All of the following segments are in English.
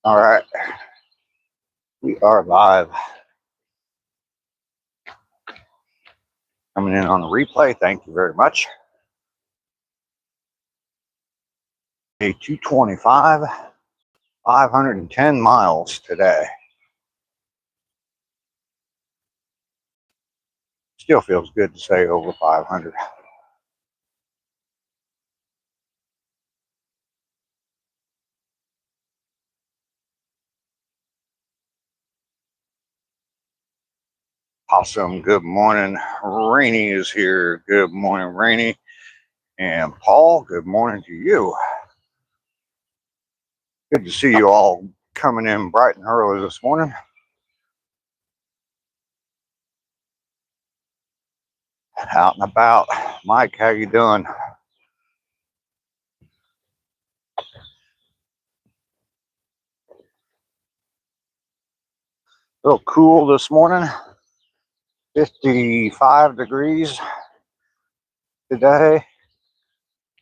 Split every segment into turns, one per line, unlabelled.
All right, we are live. Coming in on the replay. Thank you very much. Day 225, 510 miles today. Still feels good to say over 500. Awesome. Good morning. Rainey is here. Good morning, Rainey. And Paul, good morning to you. Good to see you all coming in bright and early this morning. Out and about. Mike, how you doing? A little cool this morning. 55 degrees today.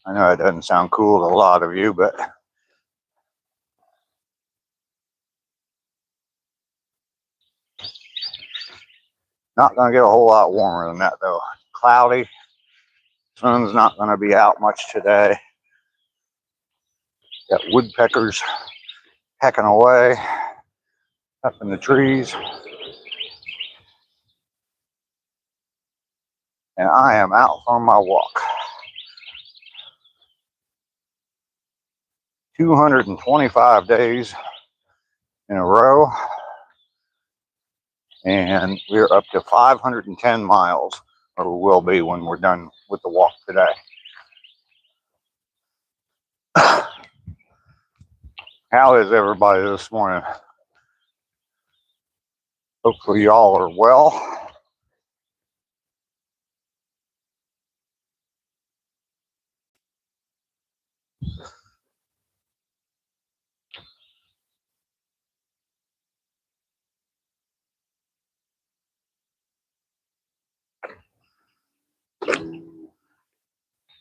I know it doesn't sound cool to a lot of you, but not going to get a whole lot warmer than that, though. Cloudy. Sun's not going to be out much today. Got woodpeckers pecking away up in the trees. And I am out for my walk. 225 days in a row. And we're up to 510 miles, or we will be when we're done with the walk today. How is everybody this morning? Hopefully y'all are well.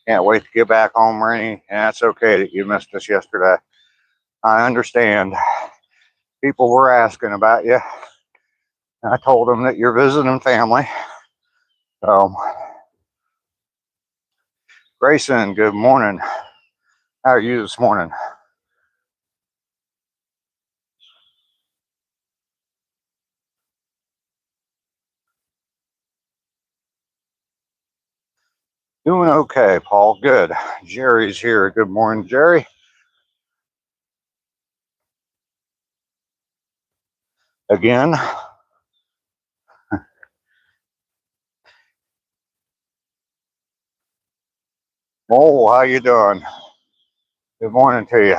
Can't wait to get back home, Rainy. And it's okay that you missed us yesterday. I understand. People were asking about you. I told them that you're visiting family. So, Grayson, good morning. How are you this morning? Doing okay, Paul. Good. Jerry's here. Good morning, Jerry. Again. Mole, how you doing? Good morning to you.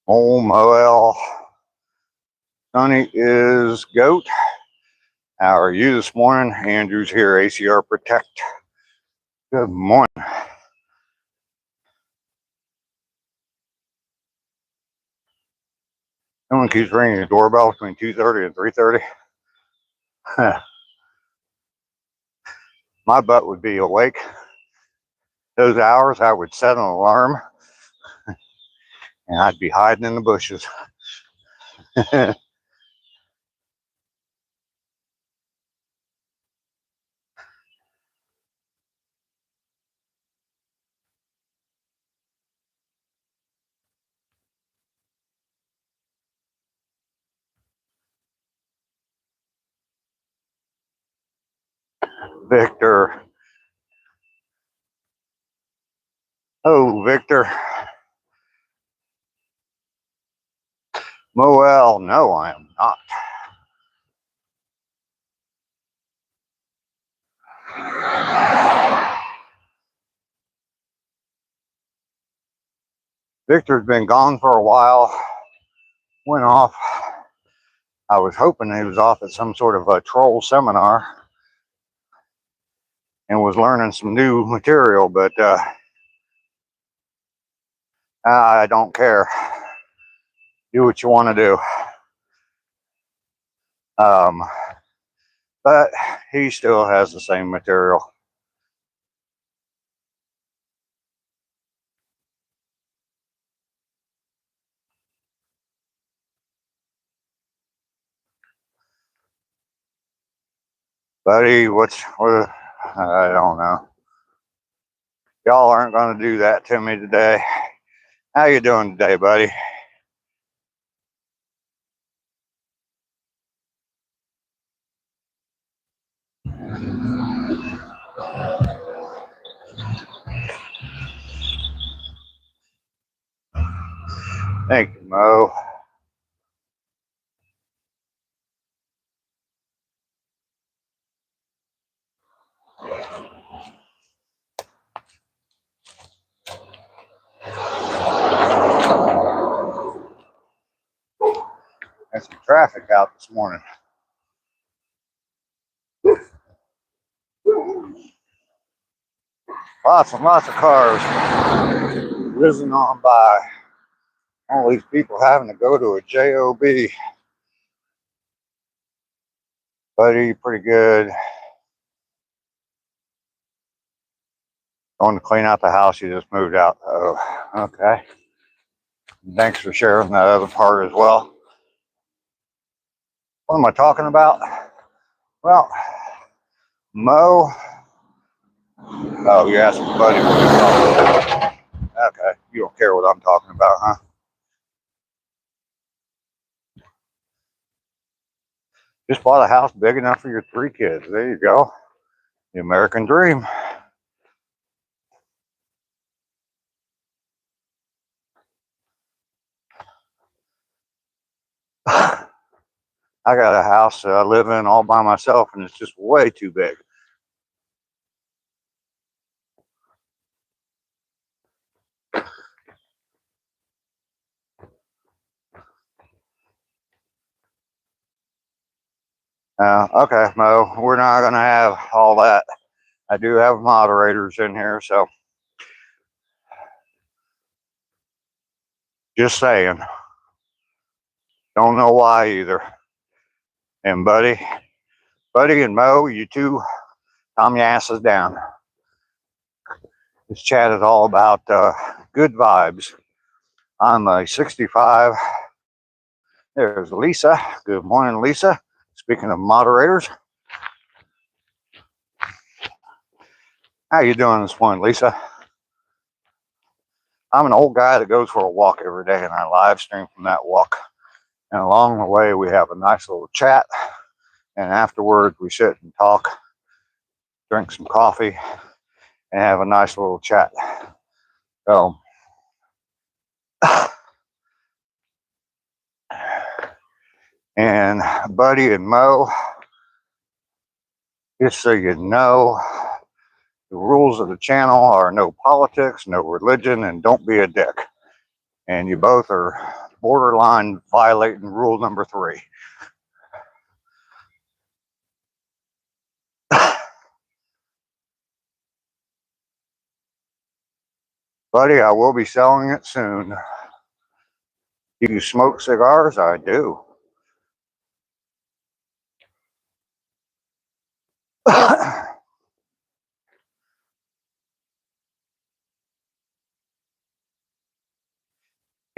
Mole, Moel. Sonny is Goat. How are you this morning? Andrew's here, ACR Protect. Good morning. Someone keeps ringing the doorbell between 2:30 and 3:30. My butt would be awake. Those hours, I would set an alarm, and I'd be hiding in the bushes. Victor. Oh, Victor. Moel, no, I am not. Victor's been gone for a while. Went off. I was hoping he was off at some sort of a troll seminar and was learning some new material, but I don't care. Do what you want to do. But he still has the same material. Buddy, what, I don't know. Y'all aren't going to do that to me today. How you doing today, buddy? Thank you, Mo. There's some traffic out this morning. Lots and lots of cars whizzing on by. All these people having to go to a job. Buddy, pretty good. Going to clean out the house you just moved out. Oh, okay. Thanks for sharing that other part as well. What am I talking about? Well, Mo. Oh, you asked me, buddy, what you're talking about. Okay, you don't care what I'm talking about, huh? Just bought a house big enough for your 3 kids. There you go. The American dream. I got a house that I live in all by myself, and it's just way too big. Okay, Mo, we're not going to have all that. I do have moderators in here, so just saying. Don't know why either. And buddy and Mo, you two, calm your asses down. This chat is all about good vibes. I'm a 65. There's Lisa. Good morning, Lisa. Speaking of moderators, how you doing this morning, Lisa? I'm an old guy that goes for a walk every day, and I live stream from that walk. And along the way, we have a nice little chat. And afterwards, we sit and talk, drink some coffee, and have a nice little chat. So, and Buddy and Mo, just so you know, the rules of the channel are no politics, no religion, and don't be a dick. And you both are borderline violating rule number 3. Buddy, I will be selling it soon. Do you smoke cigars? I do.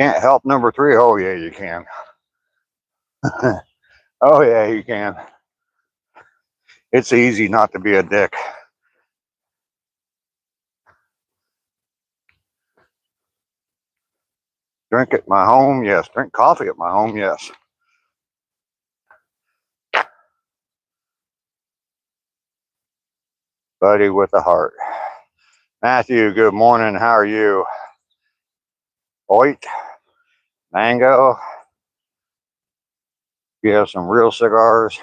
Can't help number 3? Oh, yeah, you can. Oh, yeah, you can. It's easy not to be a dick. Drink at my home? Yes. Drink coffee at my home? Yes. Buddy with a heart. Matthew, good morning. How are you? Oit, mango. You have some real cigars.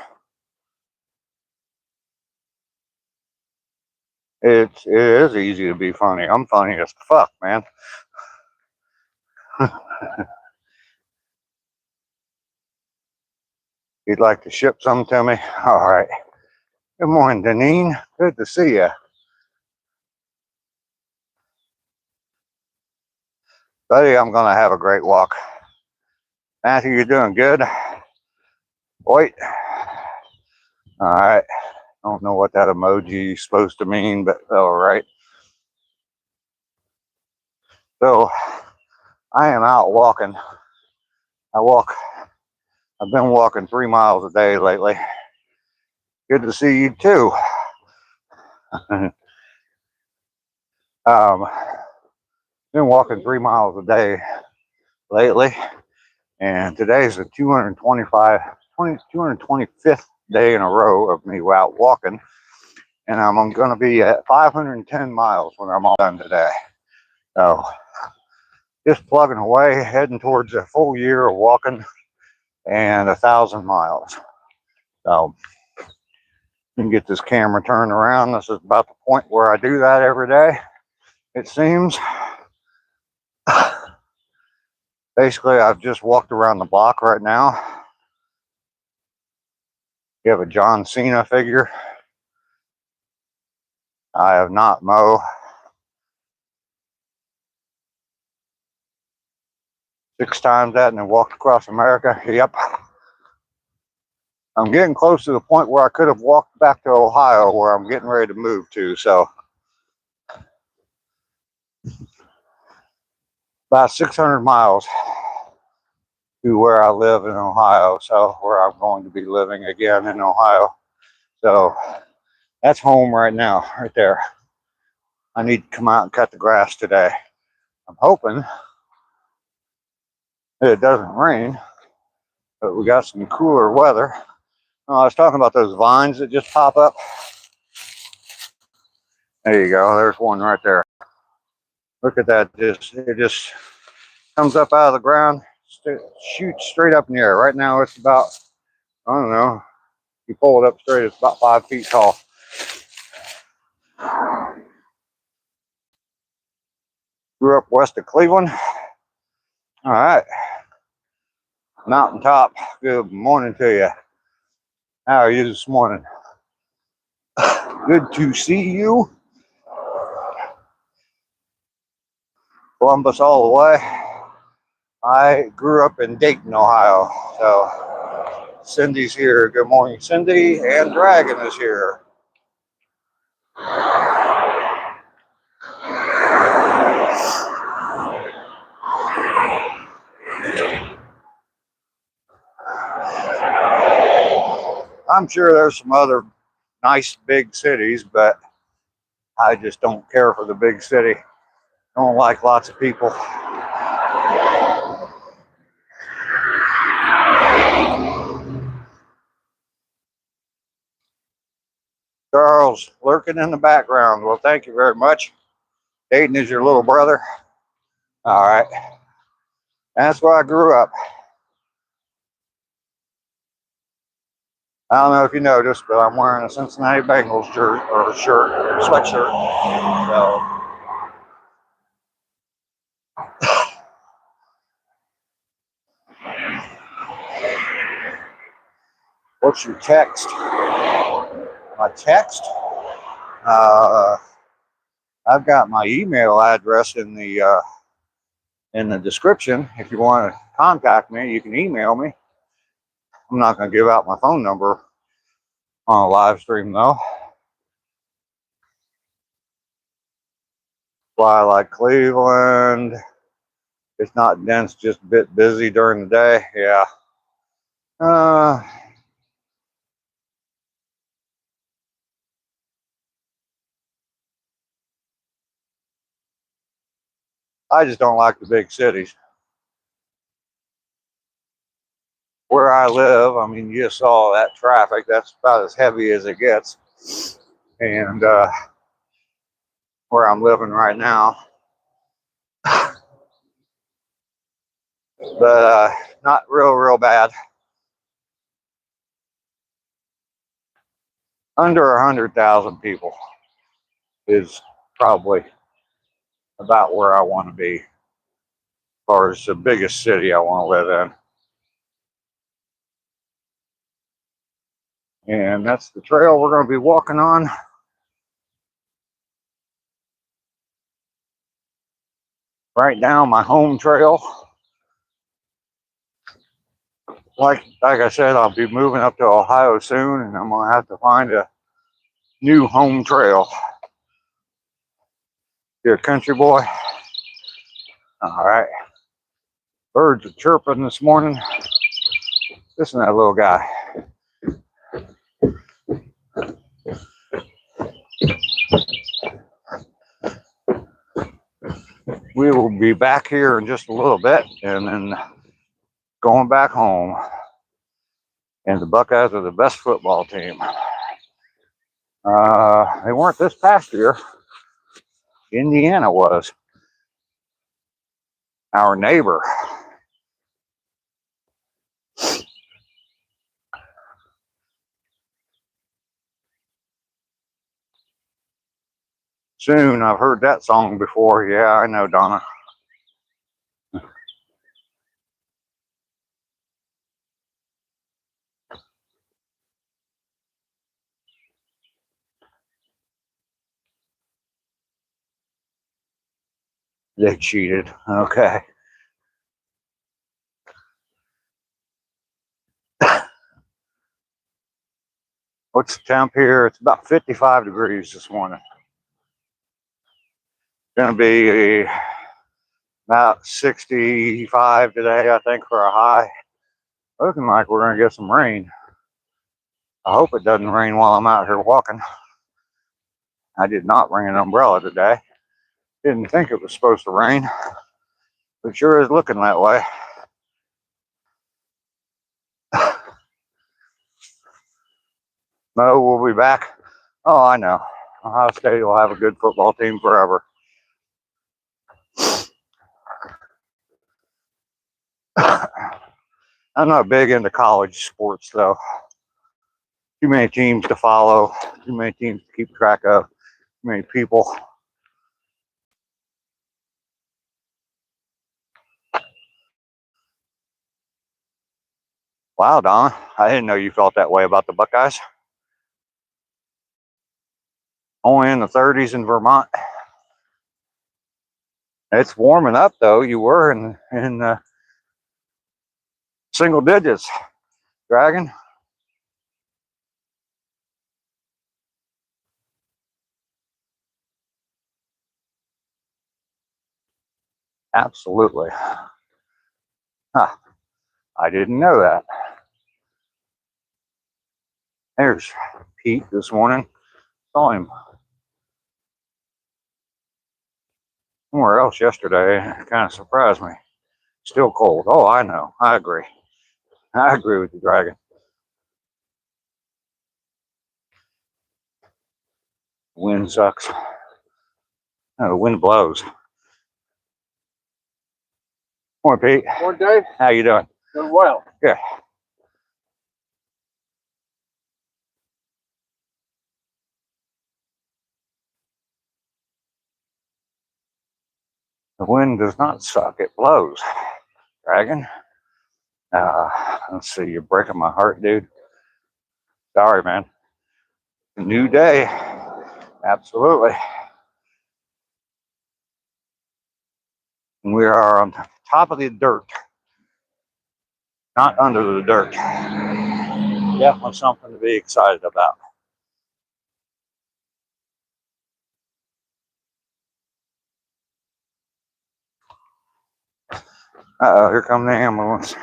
It is easy to be funny. I'm funny as fuck, man. You'd like to ship some to me? All right. Good morning, Deneen. Good to see you. Buddy, I'm going to have a great walk. Matthew, you're doing good? Wait. All right. I don't know what that emoji is supposed to mean, but all right. So I am out walking. I've been walking 3 miles a day lately. Good to see you too. Been walking 3 miles a day lately, and today's the 225th day in a row of me out walking, and I'm going to be at 510 miles when I'm all done today. So just plugging away, heading towards a full year of walking and 1,000 miles. So you can get this camera turned around. This is about the point where I do that every day, it seems. Basically, I've just walked around the block right now. You have a John Cena figure. I have not mowed 6 times that and then walked across America. Yep. I'm getting close to the point where I could have walked back to Ohio, where I'm getting ready to move to. So about 600 miles to where I live in Ohio. So where I'm going to be living again in Ohio. So that's home right now, right there. I need to come out and cut the grass today. I'm hoping that it doesn't rain, but we got some cooler weather. Oh, I was talking about those vines that just pop up. There you go. There's one right there. Look at that. It just comes up out of the ground, shoots straight up in the air. Right now it's about, I don't know, you pull it up straight, it's about 5 feet tall. Grew up west of Cleveland. All right. Mountaintop. Good morning to you. How are you this morning? Good to see you. Columbus all the way. I grew up in Dayton, Ohio. So Cindy's here. Good morning, Cindy. And Dragon is here. I'm sure there's some other nice big cities, but I just don't care for the big city. I don't like lots of people. Charles lurking in the background. Well, thank you very much. Dayton is your little brother. All right. That's where I grew up. I don't know if you noticed, but I'm wearing a Cincinnati Bengals sweatshirt. So, what's your text? My text? I've got my email address in the description. If you want to contact me, you can email me. I'm not going to give out my phone number on a live stream though. Fly like Cleveland. It's not dense, just a bit busy during the day. Yeah. I just don't like the big cities. Where I live, I mean, you saw that traffic. That's about as heavy as it gets. And where I'm living right now. But not real bad. Under 100,000 people is probably about where I want to be, as far as the biggest city I want to live in. And that's the trail we're going to be walking on. Right now, my home trail. Like I said, I'll be moving up to Ohio soon, and I'm going to have to find a new home trail. You're a country boy? All right. Birds are chirping this morning. Listen to that little guy. We will be back here in just a little bit and then going back home. And the Buckeyes are the best football team. They weren't this past year. Indiana was. Our neighbor. Soon, I've heard that song before. Yeah, I know, Donna. They cheated. Okay. What's the temp here? It's about 55 degrees this morning. Going to be about 65 today, I think, for a high. Looking like we're going to get some rain. I hope it doesn't rain while I'm out here walking. I did not bring an umbrella today. Didn't think it was supposed to rain. But sure is looking that way. Mo will be back. Oh, I know. Ohio State will have a good football team forever. I'm not big into college sports, though. Too many teams to follow, too many teams to keep track of, too many people. Wow, Don, I didn't know you felt that way about the Buckeyes. Only in the 30s in Vermont. It's warming up, though. You were in single digits, Dragon. Absolutely. Huh. I didn't know that. There's Pete this morning. Saw him somewhere else yesterday. It kind of surprised me. Still cold. Oh, I know. I agree. I agree with you, Dragon. Wind sucks. No, the wind blows. Morning, Pete.
Morning, Dave.
How you doing?
Doing well.
Good. The wind does not suck. It blows. Dragon. Let's see. You're breaking my heart, dude. Sorry, man. A new day. Absolutely. We are on top of the dirt. Not under the dirt. Definitely something to be excited about. Uh-oh, here come the ambulance.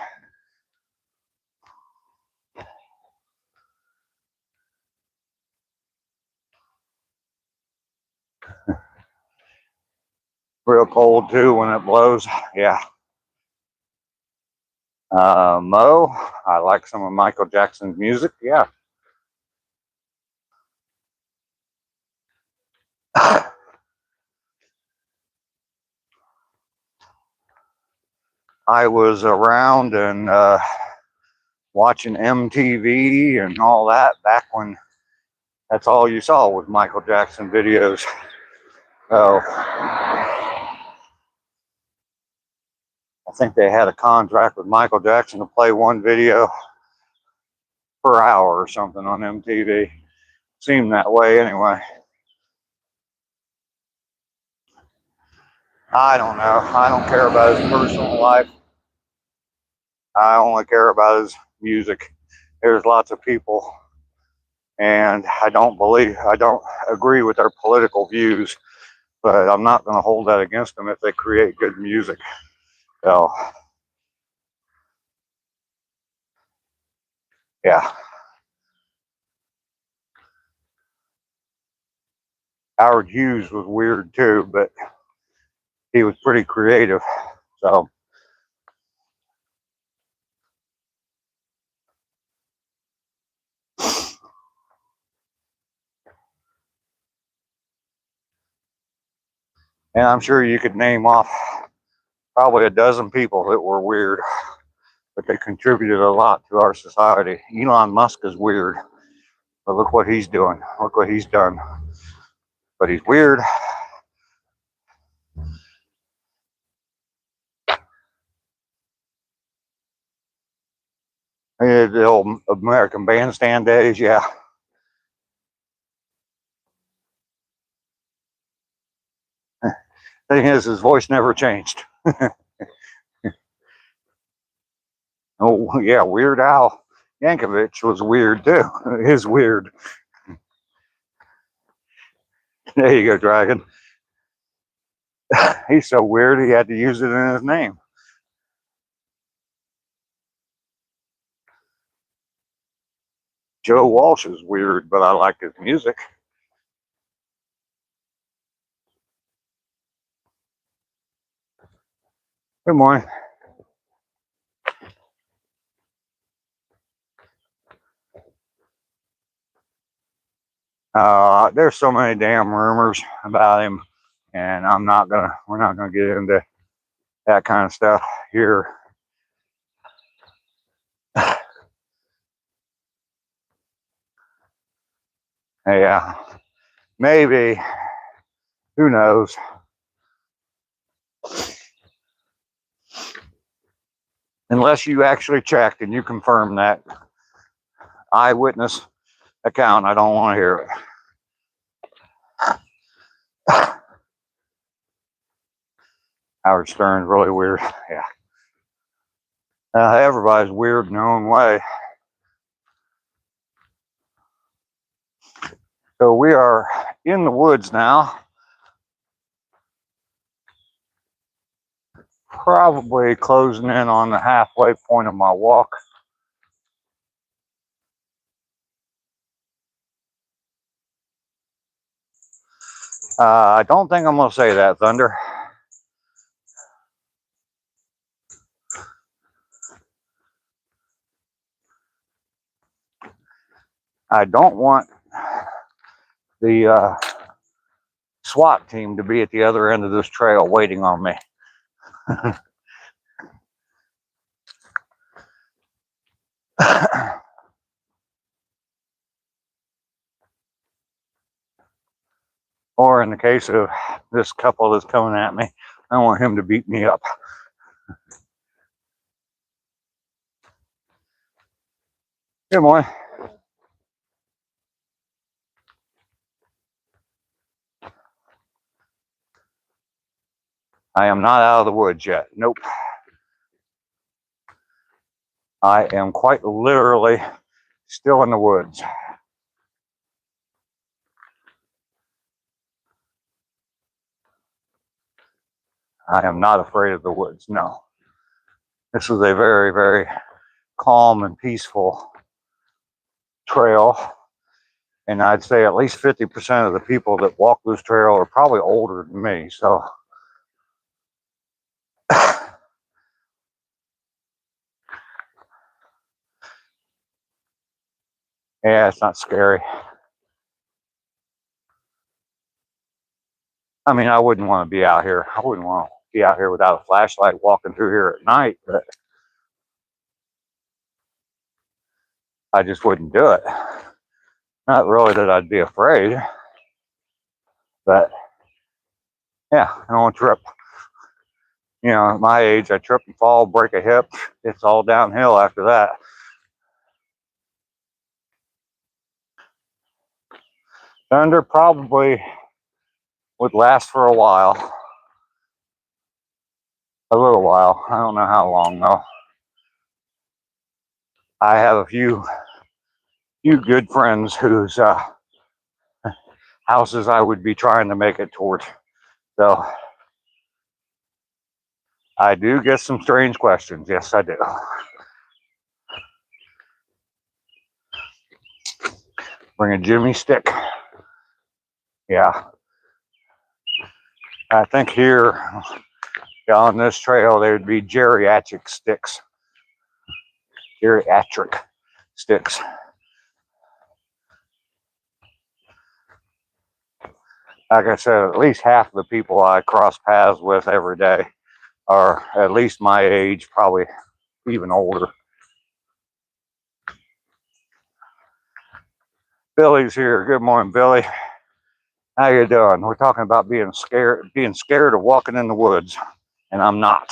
Real cold, too, when it blows. Yeah. Mo, I like some of Michael Jackson's music. Yeah. I was around and watching MTV and all that back when that's all you saw was Michael Jackson videos. So I think they had a contract with Michael Jackson to play one video per hour or something on MTV. Seemed that way anyway. I don't know. I don't care about his personal life. I only care about his music. There's lots of people, and I don't agree with their political views, but I'm not going to hold that against them if they create good music. So, yeah. Howard Hughes was weird too, but he was pretty creative. So, and I'm sure you could name off probably a dozen people that were weird, but they contributed a lot to our society. Elon Musk is weird, but look what he's doing. Look what he's done. But he's weird. The old American Bandstand days, yeah. Thing is, his voice never changed. Oh, yeah, Weird Al Yankovic was weird too. His weird. There you go, Dragon. He's so weird he had to use it in his name. Joe Walsh is weird, but I like his music. Good morning. There's so many damn rumors about him, and we're not gonna get into that kind of stuff here. Yeah, maybe, who knows? Unless you actually checked and you confirm that eyewitness account, I don't want to hear it. Howard Stern's really weird. Yeah. Everybody's weird in their own way. So we are in the woods now. Probably closing in on the halfway point of my walk. I don't think I'm going to say that, Thunder. I don't want the SWAT team to be at the other end of this trail waiting on me. Or in the case of this couple that's coming at me, I want him to beat me up. Good morning. I am not out of the woods yet. Nope. I am quite literally still in the woods. I am not afraid of the woods, no. This is a very, very calm and peaceful trail. And I'd say at least 50% of the people that walk this trail are probably older than me. So, yeah, it's not scary. I mean, I wouldn't want to be out here. I wouldn't want to be out here without a flashlight walking through here at night, but I just wouldn't do it. Not really that I'd be afraid, but yeah, I don't want to trip. You know, at my age, I trip and fall, break a hip. It's all downhill after that. Thunder probably would last for a while. A little while. I don't know how long, though. I have a few good friends whose houses I would be trying to make it towards. So I do get some strange questions. Yes, I do. Bring a Jimmy stick. Yeah. I think here on this trail there would be geriatric sticks. Geriatric sticks. Like I said, at least half of the people I cross paths with every day are at least my age, probably even older. Billy's here. Good morning, Billy. How you doing? We're talking about being scared of walking in the woods, and I'm not,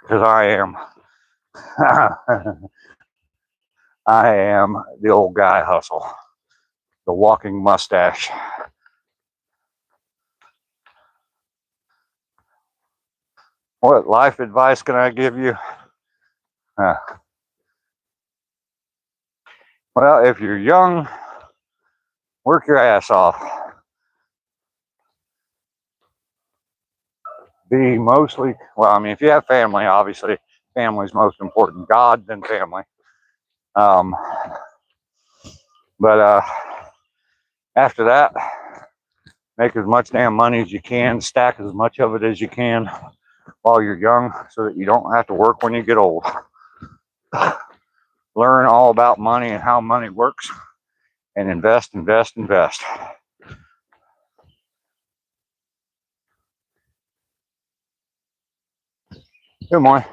because I am. I am the old guy hustle, the walking mustache. What life advice can I give you? Well, if you're young, work your ass off. Be mostly, well, I mean, if you have family, obviously, family's most important. God, then family. But after that, make as much damn money as you can, stack as much of it as you can while you're young so that you don't have to work when you get old. Learn all about money and how money works, and invest. Good morning.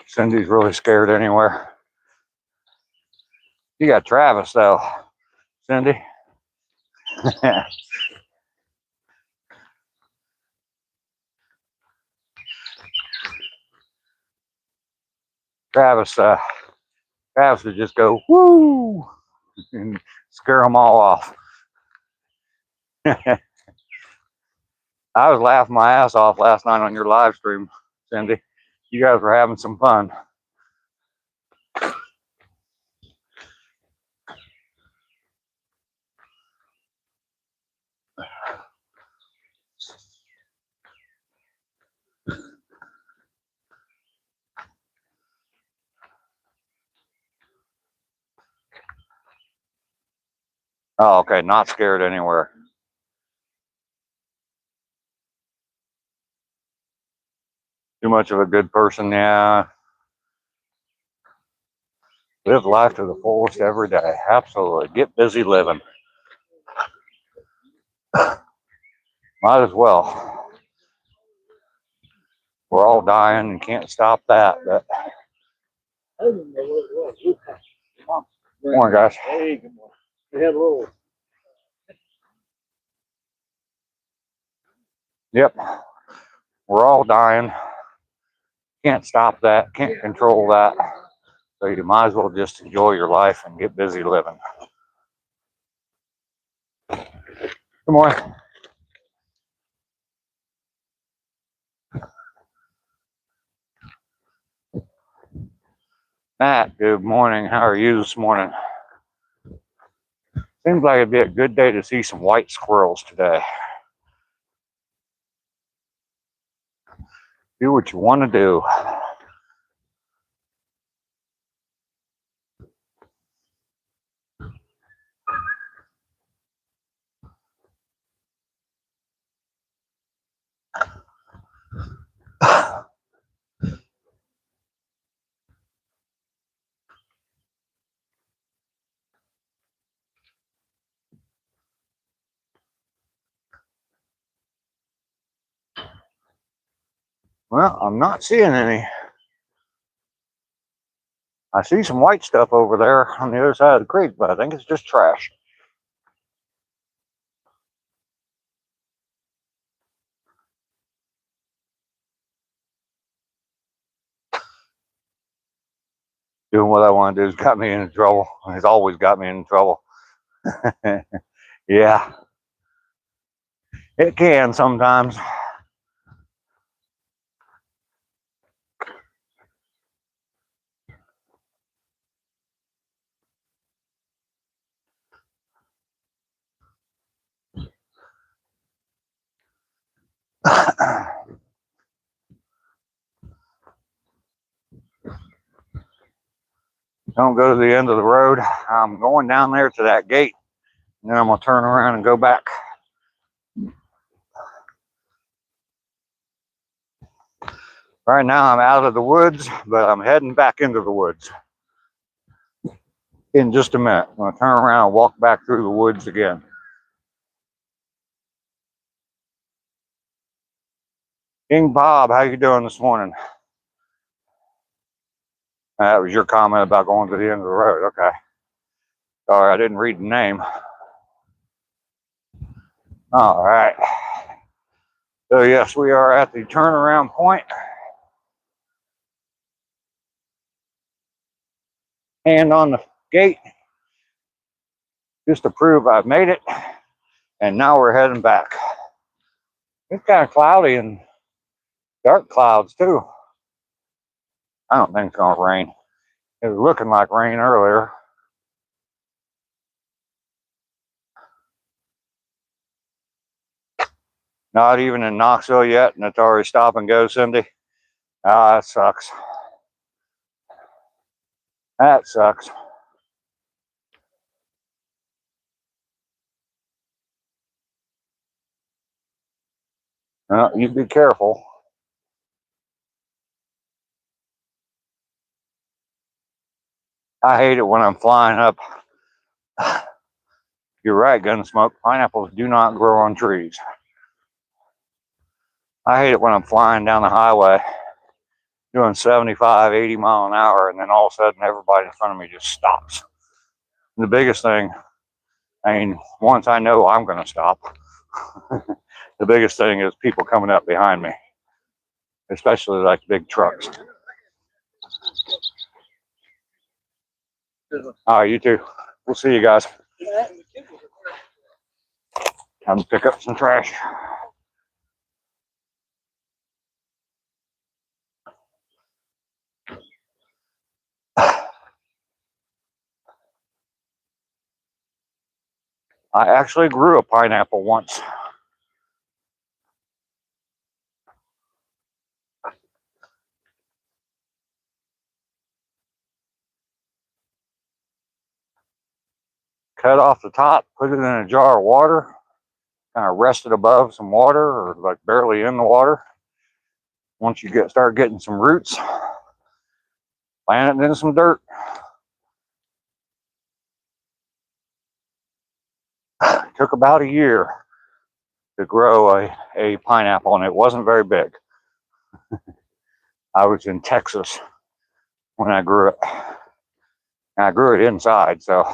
Cindy's really scared anywhere. You got Travis though, Cindy. Travis would just go woo and scare them all off. I was laughing my ass off last night on your live stream, Cindy. You guys were having some fun. Oh, okay, not scared anywhere. Too much of a good person, yeah. Live life to the fullest every day. Absolutely. Get busy living. Might as well. We're all dying and can't stop that. But good morning, guys. Hey, good morning. We had a little. Yep. We're all dying. Can't stop that. Can't control that. So you might as well just enjoy your life and get busy living. Good morning. Matt, good morning. How are you this morning? Seems like it'd be a good day to see some white squirrels today. Do what you want to do. Well, I'm not seeing any. I see some white stuff over there on the other side of the creek, but I think it's just trash. Doing what I want to do has got me into trouble. It's always got me in trouble. Yeah, it can sometimes. Don't go to the end of the road. I'm going down there to that gate, and then I'm going to turn around and go back. Right now I'm out of the woods, but I'm heading back into the woods in just a minute. I'm going to turn around and walk back through the woods again. King Bob, how you doing this morning? That was your comment about going to the end of the road. Okay. Sorry, I didn't read the name. All right. So yes, we are at the turnaround point. Hand on the gate, just to prove I've made it. And now we're heading back. It's kind of cloudy and dark clouds too. I don't think it's gonna rain. It was looking like rain earlier. Not even in Knoxville yet, and it's already stop and go, Cindy. Ah, that sucks. That sucks. You be careful. I hate it when I'm flying up. You're right, Gunsmoke. Pineapples do not grow on trees. I hate it when I'm flying down the highway doing 75, 80 mile an hour, and then all of a sudden everybody in front of me just stops. And the biggest thing, I mean, once I know I'm going to stop, the biggest thing is people coming up behind me, especially like big trucks. All right, you too. We'll see you guys. Time to pick up some trash. I actually grew a pineapple once. Cut off the top, put it in a jar of water, kind of rest it above some water or like barely in the water. Once you start getting some roots, plant it in some dirt. It took about a year to grow a pineapple, and it wasn't very big. I was in Texas when I grew it. And I grew it inside, so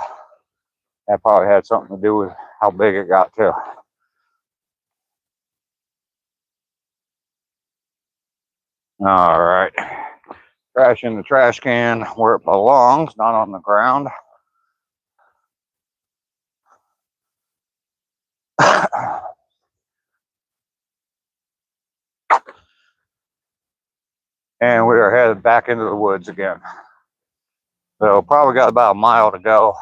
that probably had something to do with how big it got too. All right. Trash in the trash can where it belongs, not on the ground. And we are headed back into the woods again. So probably got about a mile to go.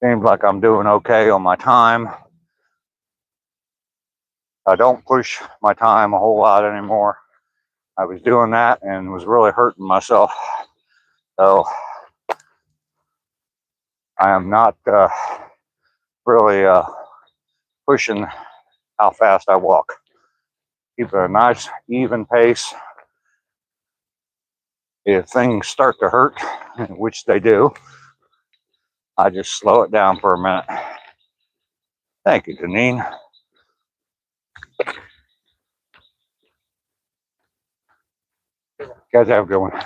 Seems like I'm doing okay on my time. I don't push my time a whole lot anymore. I was doing that and was really hurting myself. So I am not really pushing how fast I walk. Keep a nice even pace. If things start to hurt, which they do, I just slow it down for a minute. Thank you, Janine. Guys, have a good one.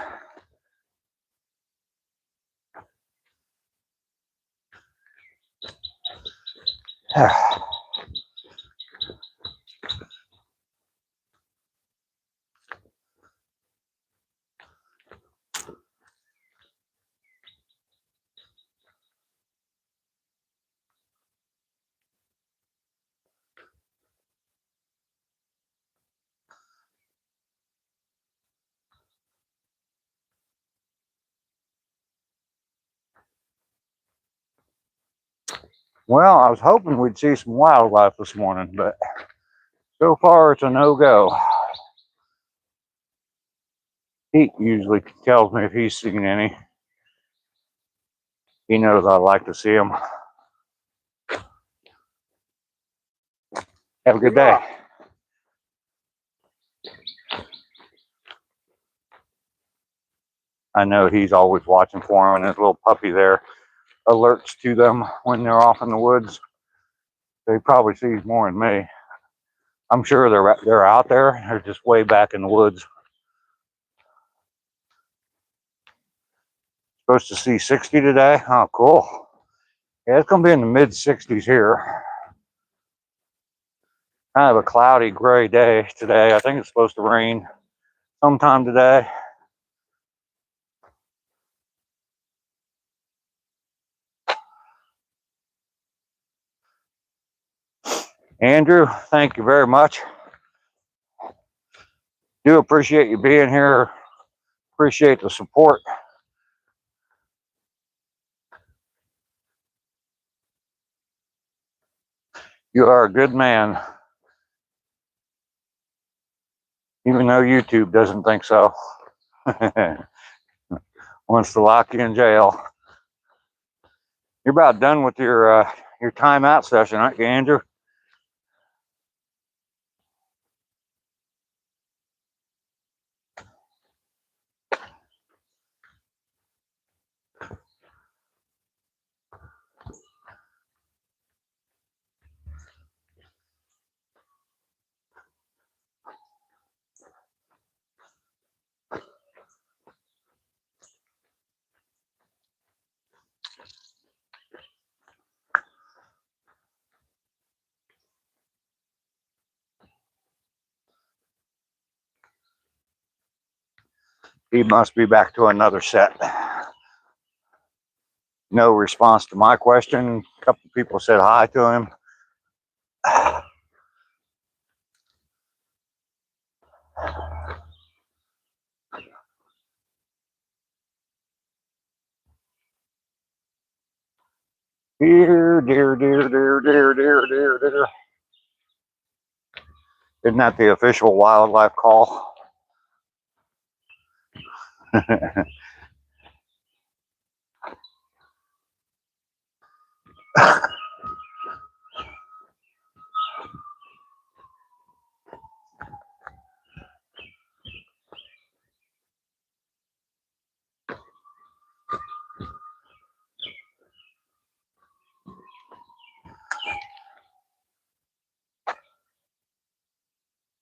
Well, I was hoping we'd see some wildlife this morning, but so far it's a no-go. He usually tells me if he's seen any. He knows I like to see them. Have a good day. I know he's always watching for them, and his little puppy there alerts to them when they're off in the woods. He probably sees more than me. I'm sure they're out there. They're just way back in the woods. Supposed to see 60 today. Oh, cool. Yeah, it's going to be in the mid 60s here. Kind of a cloudy, gray day today. I think it's supposed to rain sometime today. Andrew, thank you very much. Do appreciate you being here. Appreciate the support. You are a good man, even though YouTube doesn't think so. Wants to lock you in jail. You're about done with your timeout session, aren't you, Andrew? He must be back to another set. No response to my question. A couple people said hi to him. Dear, dear, dear, dear, dear, dear, dear, dear. Isn't that the official wildlife call?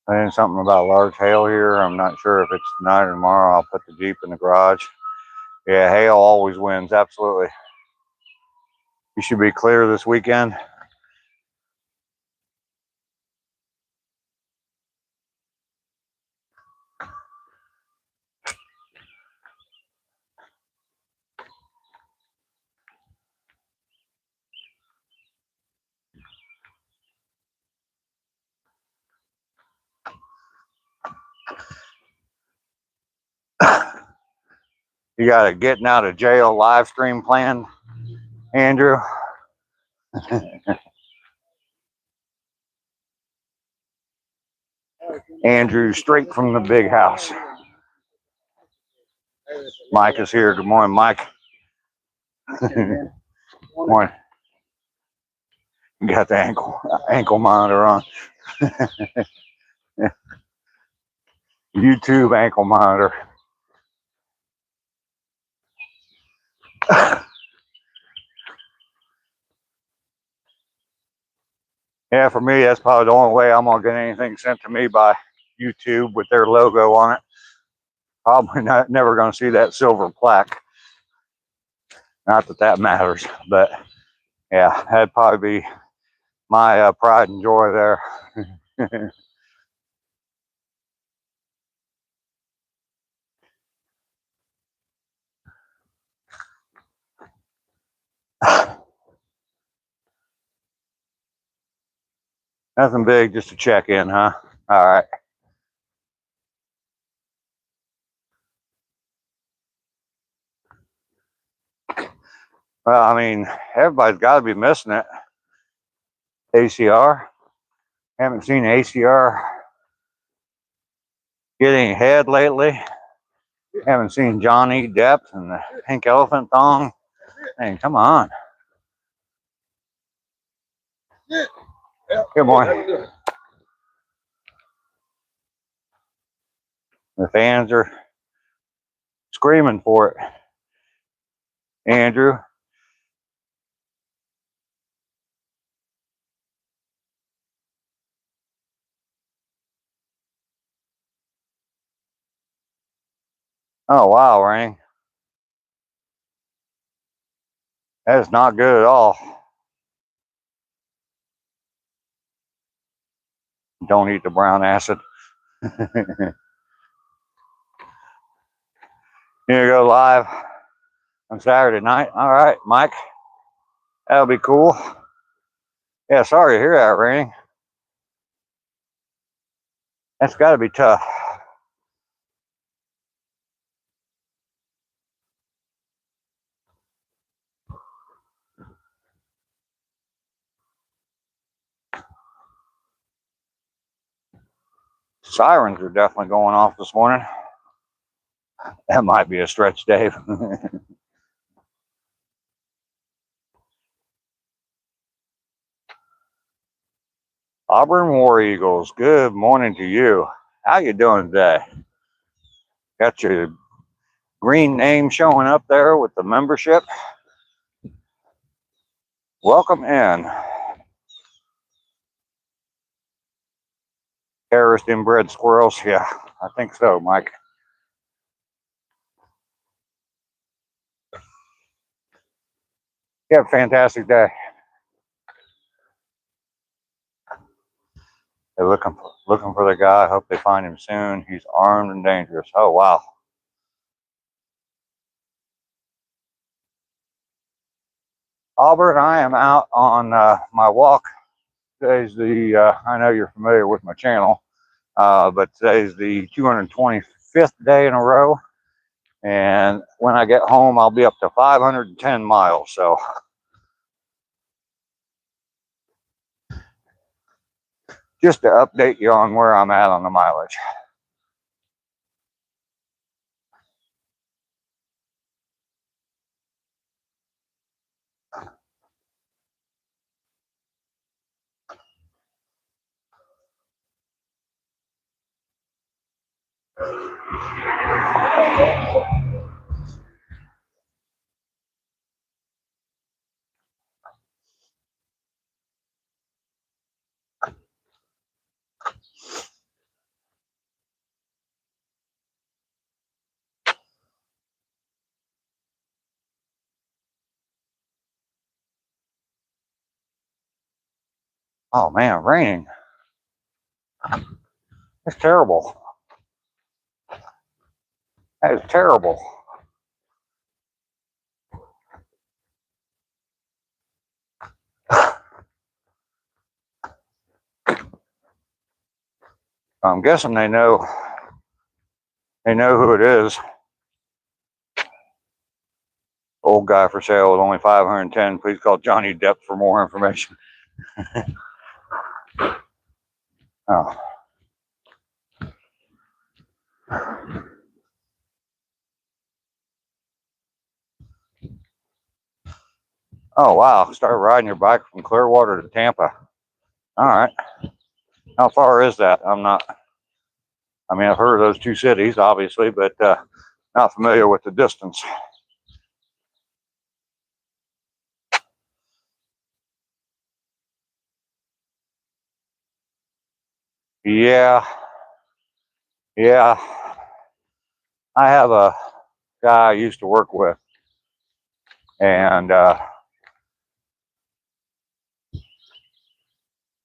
Saying something about large hail here. I'm not sure if it's tonight or tomorrow. I'll put the Jeep in the garage. Yeah, hail always wins. Absolutely. You should be clear this weekend. You got a getting out of jail live stream planned, Andrew? Andrew, straight from the big house. Mike is here. Good morning, Mike. Morning. You got the ankle monitor on. YouTube ankle monitor. Yeah, for me, that's probably the only way I'm gonna get anything sent to me by YouTube with their logo on it. Probably never gonna see that silver plaque. Not that that matters, but yeah, that'd probably be my pride and joy there. Nothing big, just a check in, huh? All right. Well, I mean, everybody's got to be missing it. ACR. Haven't seen ACR getting ahead lately. Haven't seen Johnny Depp and the pink elephant thong. Hey, come on. Good morning. The fans are screaming for it. Andrew. Oh, wow, Rain. That is not good at all. Don't eat the brown acid. You go live on Saturday night. All right, Mike. That'll be cool. Yeah, sorry to hear that, Rain. That's got to be tough. Sirens are definitely going off this morning. That might be a stretch, Dave. Auburn War Eagles, good morning to you. How you doing today? Got your green name showing up there with the membership. Welcome in. Terrorist inbred squirrels. Yeah, I think so, Mike. You have a fantastic day. They're looking for the guy. I hope they find him soon. He's armed and dangerous. Oh, wow. Auburn, I am out on my walk. Today's the, I know you're familiar with my channel, but today's the 225th day in a row. And when I get home, I'll be up to 510 miles. So just to update you on where I'm at on the mileage. Oh man, raining. It's terrible. That is terrible. I'm guessing they know who it is. Old guy for sale with only 510. Please call Johnny Depp for more information. Oh. Oh wow, start riding your bike from Clearwater to Tampa. All right. How far is that? I mean, I've heard of those two cities, obviously, but not familiar with the distance. Yeah. I have a guy I used to work with, and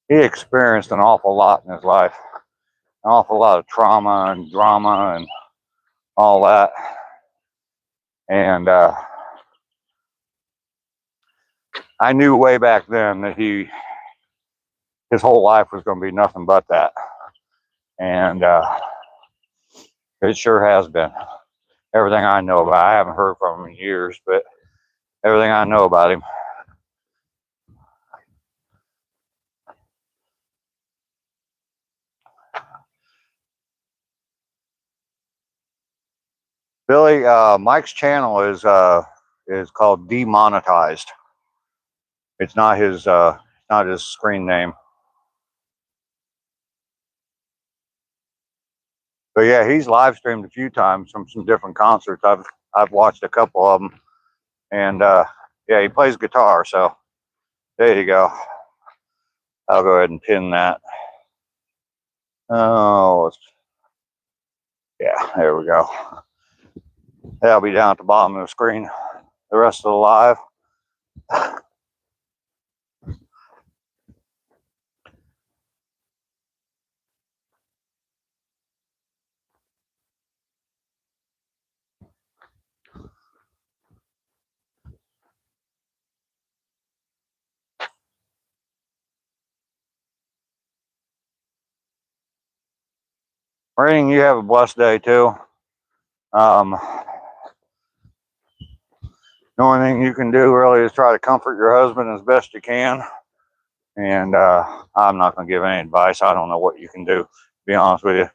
he experienced an awful lot in his life, an awful lot of trauma and drama and all that. And I knew way back then that his whole life was going to be nothing but that. And it sure has been. Everything I know about, I haven't heard from him in years, but everything I know about him. Billy, Mike's channel is called Demonetized. It's not his screen name. But yeah, he's live streamed a few times from some different concerts. I've watched a couple of them, and yeah, he plays guitar. So there you go. I'll go ahead and pin that. Oh, yeah, there we go. That'll be down at the bottom of the screen. The rest of the live. Raining, you have a blessed day too. The only thing you can do really is try to comfort your husband as best you can. And I'm not going to give any advice. I don't know what you can do, to be honest with you.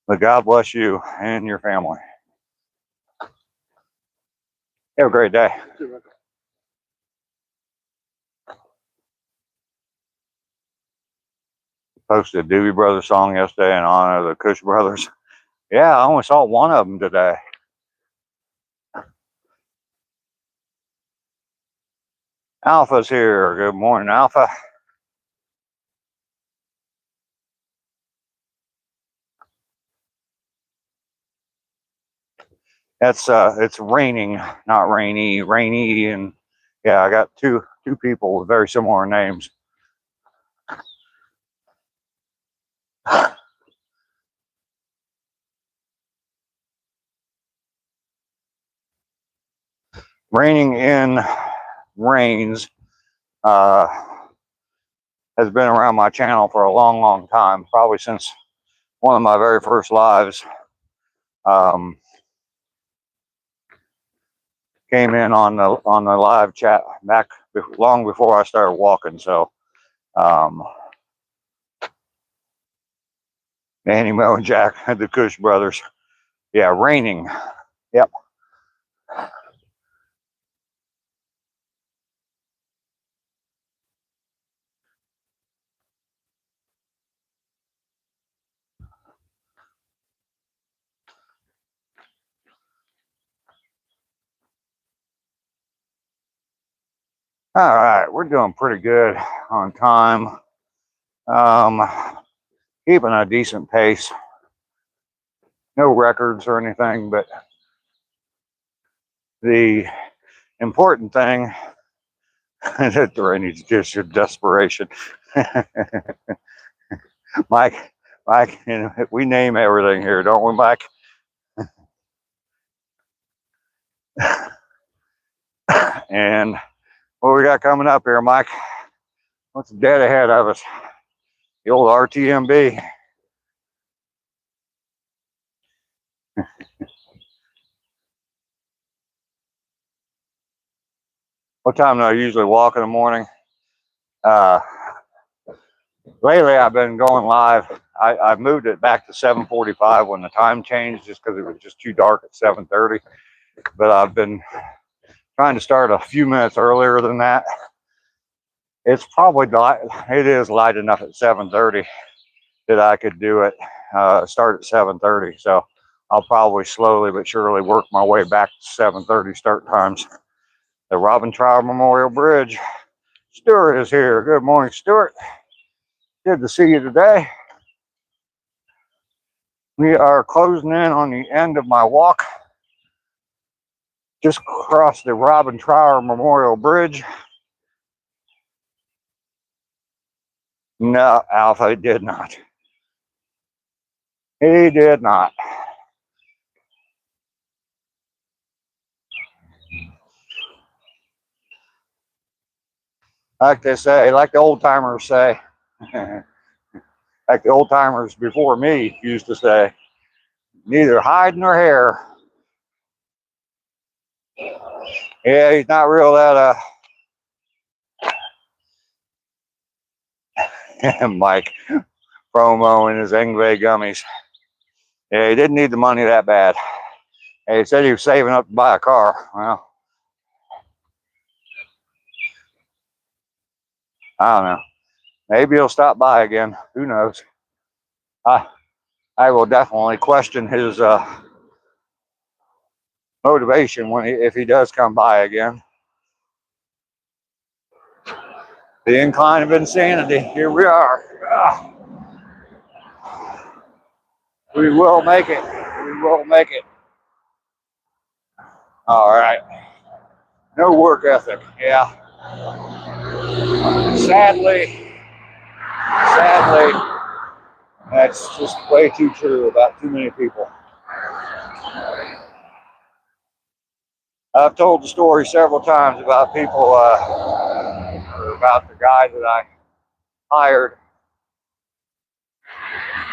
But God bless you and your family. Have a great day. Posted a Doobie Brothers song yesterday in honor of the Cush Brothers. Yeah, I only saw one of them today. Alpha's here. Good morning, Alpha. It's raining, not rainy, rainy, and yeah, I got two people with very similar names. Raining in Rains has been around my channel for a long time, probably since one of my very first lives. Came in on the live chat back long before I started walking. So Annie, Mo, and Jack, the Cush Brothers. Yeah, raining. Yep. All right, we're doing pretty good on time. Keeping a decent pace. No records or anything, but the important thing is that there is just your desperation. Mike, you know, we name everything here, don't we, Mike? And what we got coming up here, Mike? What's dead ahead of us? The old RTMB. What time do I usually walk in the morning? Lately, I've been going live. I moved it back to 7:45 when the time changed, just because it was just too dark at 7:30. But I've been trying to start a few minutes earlier than that. It's probably it is light enough at 7:30 that I could do it. Start at 7:30. So I'll probably slowly but surely work my way back to 7:30 start times. The Robin Trower Memorial Bridge. Stuart is here. Good morning, Stuart. Good to see you today. We are closing in on the end of my walk. Just crossed the Robin Trower Memorial Bridge. No, Alpha did not. He did not. Like they say, like the old timers say, like the old timers before me used to say, neither hide nor hair. Yeah, he's not real that Mike promoing his Engve gummies. Yeah, he didn't need the money that bad. He said he was saving up to buy a car. Well, I don't know. Maybe he'll stop by again. Who knows? I will definitely question his motivation if he does come by again. The incline of insanity. Here we are. We will make it. We will make it. All right. No work ethic. Yeah. Sadly, that's just way too true about too many people. I've told the story several times about people, or about the guy that I hired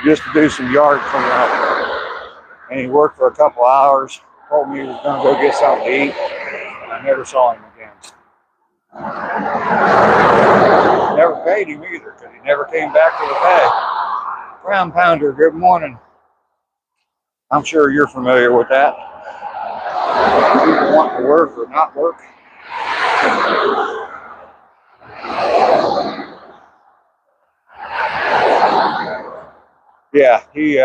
just to do some yard cleanup. And he worked for a couple hours, told me he was going to go get something to eat, and I never saw him again. Never paid him either because he never came back to the pay. Ground pounder, good morning. I'm sure you're familiar with that. People want to work or not work. Yeah, he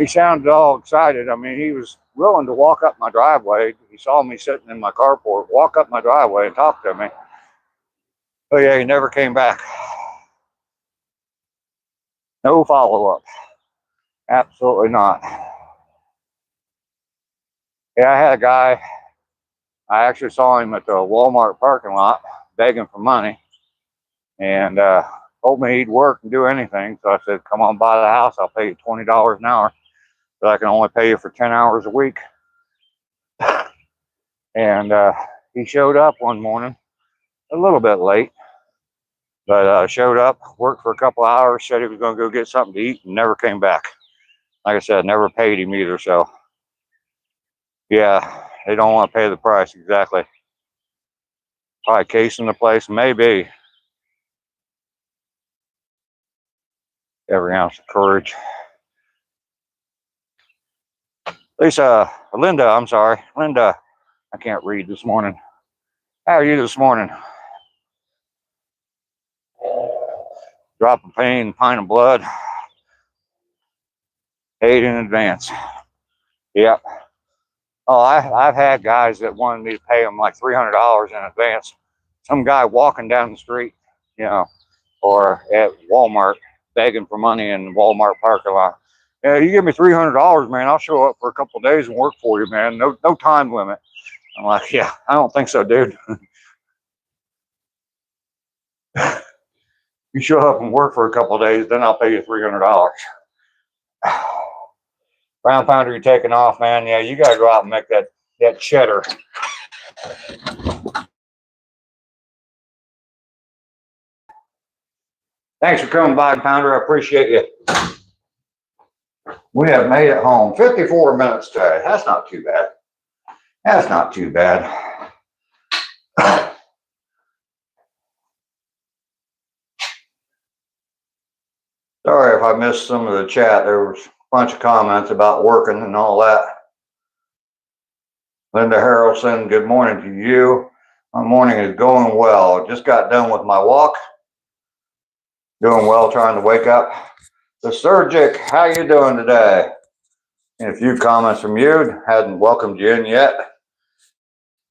sounded all excited. I mean, he was willing to walk up my driveway. He saw me sitting in my carport, walk up my driveway and talk to me. But yeah, he never came back. No follow-up. Absolutely not. Yeah, I had a guy, I actually saw him at the Walmart parking lot begging for money, and told me he'd work and do anything. So I said, come on by the house, I'll pay you $20 an hour, but I can only pay you for 10 hours a week. And he showed up one morning, a little bit late, but showed up, worked for a couple hours, said he was going to go get something to eat, and never came back. Like I said, never paid him either. So yeah, they don't want to pay the price. Exactly. Probably casing the place, maybe. Every ounce of courage. Linda, I'm sorry. Linda, I can't read this morning. How are you this morning? Drop of pain, pint of blood. Paid in advance. Yep. Oh, I've had guys that wanted me to pay them like $300 in advance. Some guy walking down the street, you know, or at Walmart begging for money in the Walmart parking lot. Yeah, you give me $300, man, I'll show up for a couple of days and work for you, man. No time limit. I'm like, yeah, I don't think so, dude. You show up and work for a couple of days, then I'll pay you $300. Ground pounder, you're taking off, man. Yeah, you got to go out and make that cheddar. Thanks for coming by, pounder. I appreciate you. We have made it home. 54 minutes today. That's not too bad. That's not too bad. Sorry if I missed some of the chat. There was a bunch of comments about working and all that. Linda Harrelson, good morning to you. My morning is going well. Just got done with my walk. Doing well, trying to wake up. The Surgic, how you doing today? And a few comments from you. Hadn't welcomed you in yet.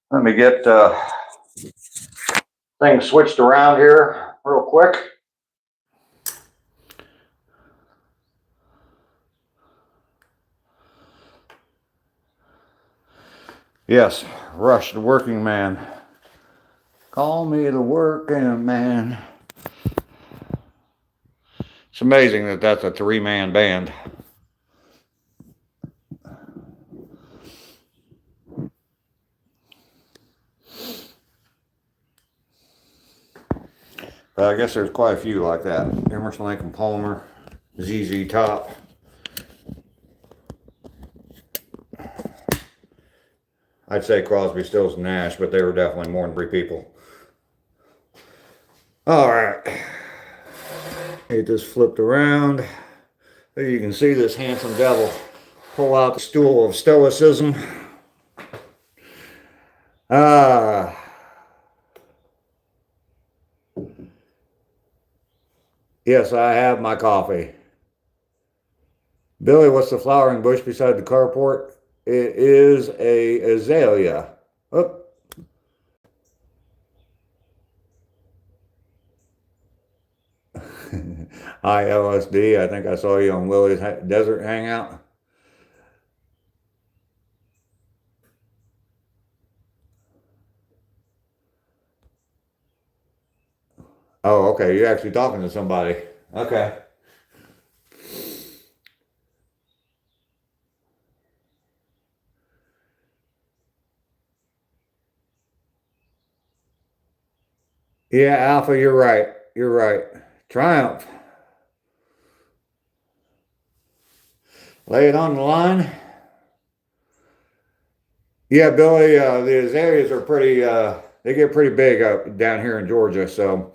Let me get things switched around here real quick. Yes, Rush the Working Man. Call me the Working Man. It's amazing that that's a three-man band. But I guess there's quite a few like that. Emerson, Lake and Palmer, ZZ Top. I'd say Crosby, Stills, and Nash, but they were definitely more than three people. All right. Get this flipped around. There you can see this handsome devil pull out the stool of stoicism. Yes, I have my coffee. Billy, what's the flowering bush beside the carport? It is a azalea. Oh. Hi, LSD. I think I saw you on Willie's Desert Hangout. Oh, okay. You're actually talking to somebody. Okay. Yeah, Alpha, you're right. You're right. Triumph. Lay it on the line. Yeah, Billy, the azaleas are pretty, they get pretty big up down here in Georgia. So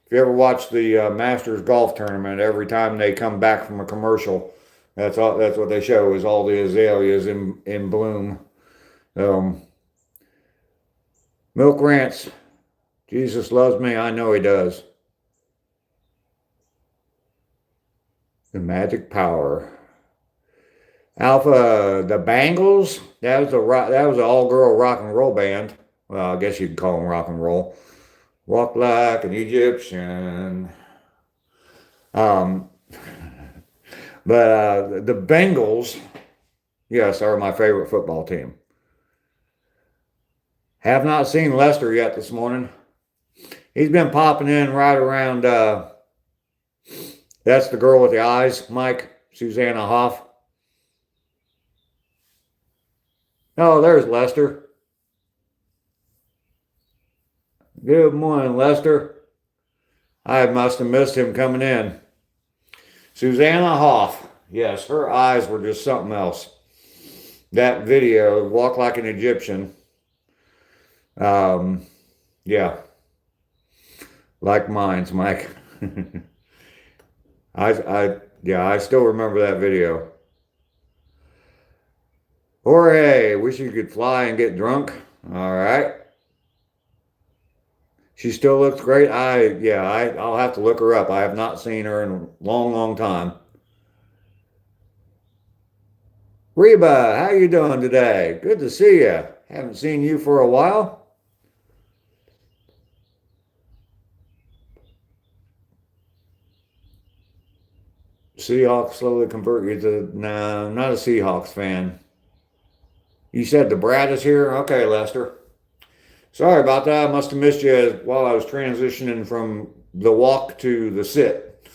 if you ever watch the Masters golf tournament, every time they come back from a commercial, that's what they show is all the azaleas in bloom. Milk Rants. Jesus loves me. I know he does. The magic power. Alpha, the Bangles. That was an all-girl rock and roll band. Well, I guess you could call them rock and roll. Walk like an Egyptian. Um, but the Bengals, yes, are my favorite football team. Have not seen Lester yet this morning. He's been popping in right around. That's the girl with the eyes, Mike, Susanna Hoff. Oh, there's Lester. Good morning, Lester. I must have missed him coming in. Susanna Hoff. Yes, her eyes were just something else. That video, Walk Like an Egyptian. Yeah. Like mine's, Mike. I still remember that video. Jorge, wish you could fly and get drunk. All right. She still looks great. I'll have to look her up. I have not seen her in a long, long time. Reba, how you doing today? Good to see you. Haven't seen you for a while. Seahawks slowly convert you to, no, I'm not a Seahawks fan. You said the Brad is here? Okay, Lester. Sorry about that. I must have missed you while I was transitioning from the walk to the sit.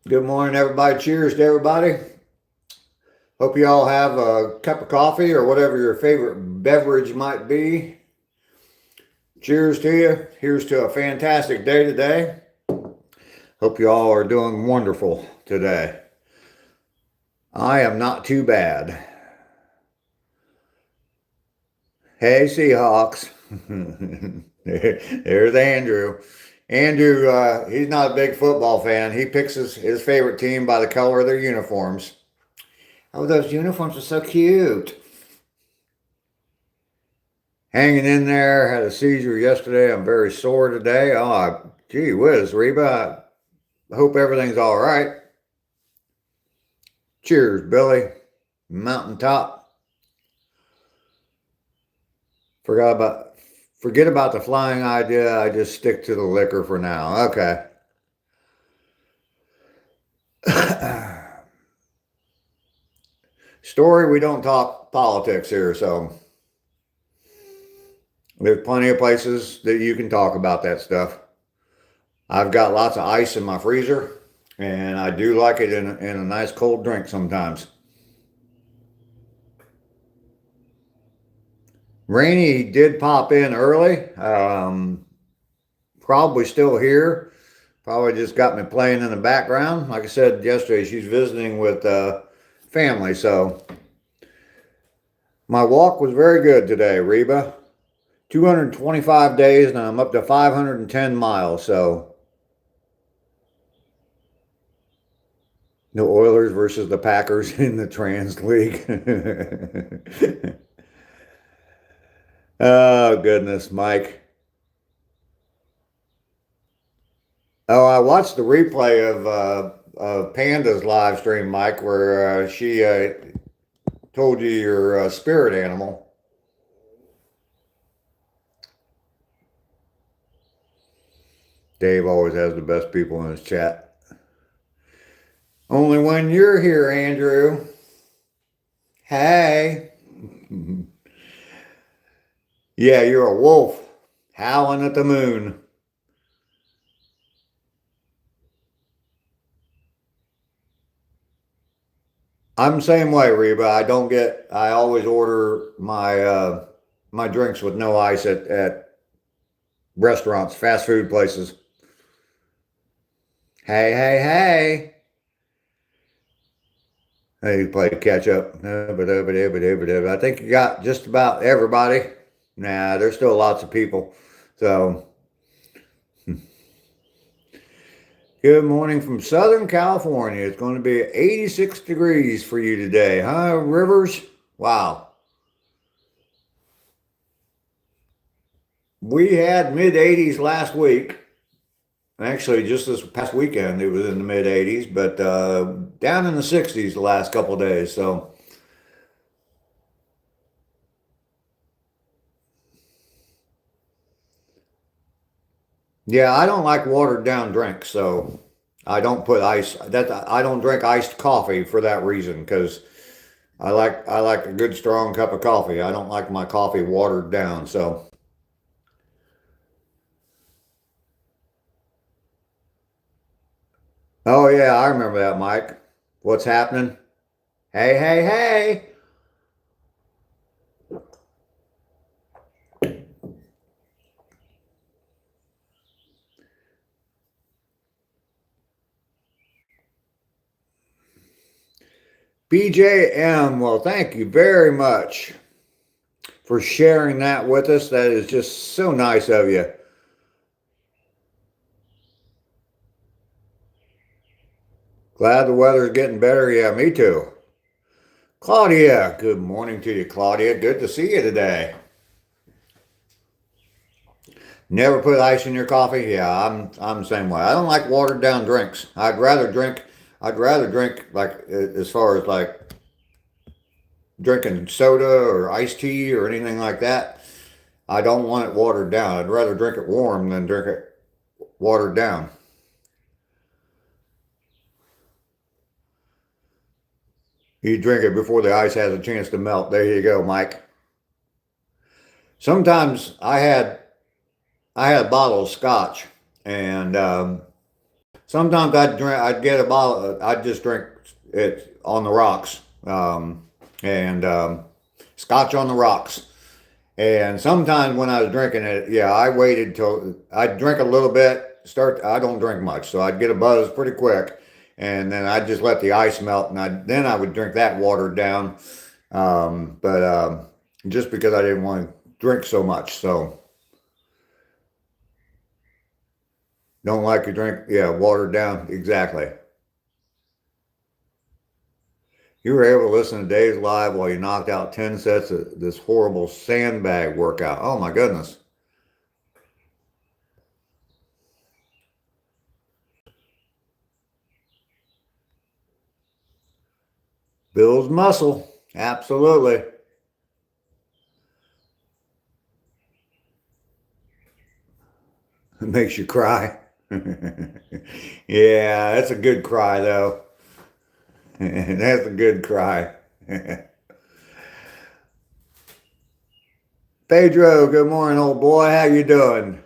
Good morning, everybody. Cheers to everybody. Hope you all have a cup of coffee or whatever your favorite beverage might be. Cheers to you. Here's to a fantastic day today. Hope you all are doing wonderful today. I am not too bad. Hey, Seahawks. There's Andrew. Andrew, he's not a big football fan. He picks his favorite team by the color of their uniforms. Oh, those uniforms are so cute. Hanging in there. Had a seizure yesterday. I'm very sore today. Oh, gee whiz, Reba. I hope everything's all right. Cheers, Billy. Mountaintop. Forget about the flying idea. I just stick to the liquor for now. Okay. Story, we don't talk politics here, so there's plenty of places that you can talk about that stuff. I've got lots of ice in my freezer, and I do like it in a nice cold drink sometimes. Rainy did pop in early. Probably still here. Probably just got me playing in the background. Like I said yesterday, she's visiting with family, so my walk was very good today, Reba. 225 days, and I'm up to 510 miles. So the Oilers versus the Packers in the Trans League. Oh, goodness, Mike. Oh, I watched the replay of Panda's live stream, Mike, where she told you your spirit animal. Dave always has the best people in his chat. Only when you're here, Andrew. Hey. Yeah, you're a wolf howling at the moon. I'm the same way, Reba. I always order my drinks with no ice at restaurants, fast food places. Hey, hey, hey. Hey, play catch up. I think you got just about everybody. Nah, there's still lots of people. So, good morning from Southern California. It's going to be 86 degrees for you today, huh, Rivers? Wow. We had mid 80s last week. Actually, just this past weekend, it was in the mid 80s, but down in the 60s the last couple of days. So, yeah, I don't like watered down drinks, so I don't put ice. I don't drink iced coffee for that reason because I like a good strong cup of coffee. I don't like my coffee watered down. So, oh yeah, I remember that, Mike. What's happening? Hey, hey, hey. BJM, well, thank you very much for sharing that with us. That is just so nice of you. Glad the weather's getting better. Yeah, me too. Claudia, good morning to you, Claudia. Good to see you today. Never put ice in your coffee? Yeah, I'm the same way. I don't like watered down drinks. I'd rather drink like as far as like drinking soda or iced tea or anything like that. I don't want it watered down. I'd rather drink it warm than drink it watered down. You drink it before the ice has a chance to melt. There you go, Mike. Sometimes I had a bottle of scotch, and sometimes I'd get a bottle. I'd just drink it on the rocks, and scotch on the rocks. And sometimes when I was drinking it, yeah, I waited till I'd drink a little bit. I don't drink much, so I'd get a buzz pretty quick, and then I'd just let the ice melt, and then I would drink that watered down. But just because I didn't want to drink so much, so don't like to drink, yeah, watered down, exactly. You were able to listen to Dave's live while you knocked out 10 sets of this horrible sandbag workout. Oh my goodness. Builds muscle. Absolutely. It makes you cry. Yeah, that's a good cry though. That's a good cry. Pedro, good morning, old boy. How you doing?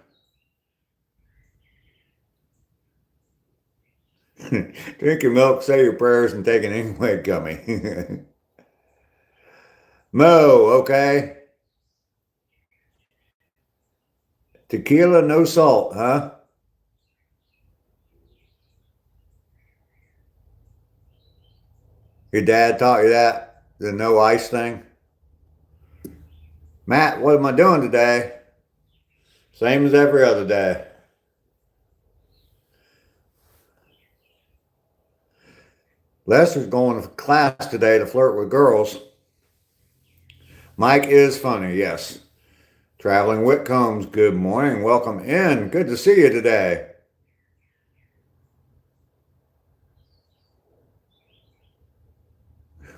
Drink your milk, say your prayers, and take an Ingway gummy. Mo, okay. Tequila, no salt, huh? Your dad taught you that? The no ice thing? Matt, what am I doing today? Same as every other day. Lester's going to class today to flirt with girls. Mike is funny, yes. Traveling Whitcombs, good morning. Welcome in. Good to see you today.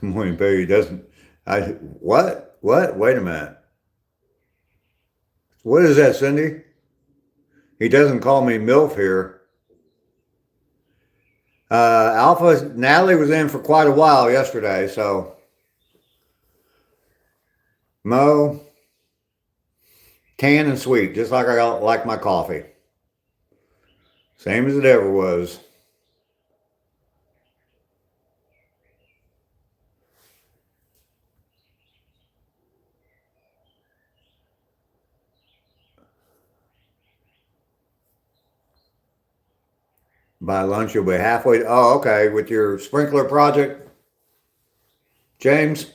Morning, Perry doesn't. What? What? Wait a minute. What is that, Cindy? He doesn't call me MILF here. Alpha, Natalie was in for quite a while yesterday, so. Mo, tan and sweet, just like I like my coffee. Same as it ever was. By lunch, you'll be halfway. Oh, okay. With your sprinkler project, James,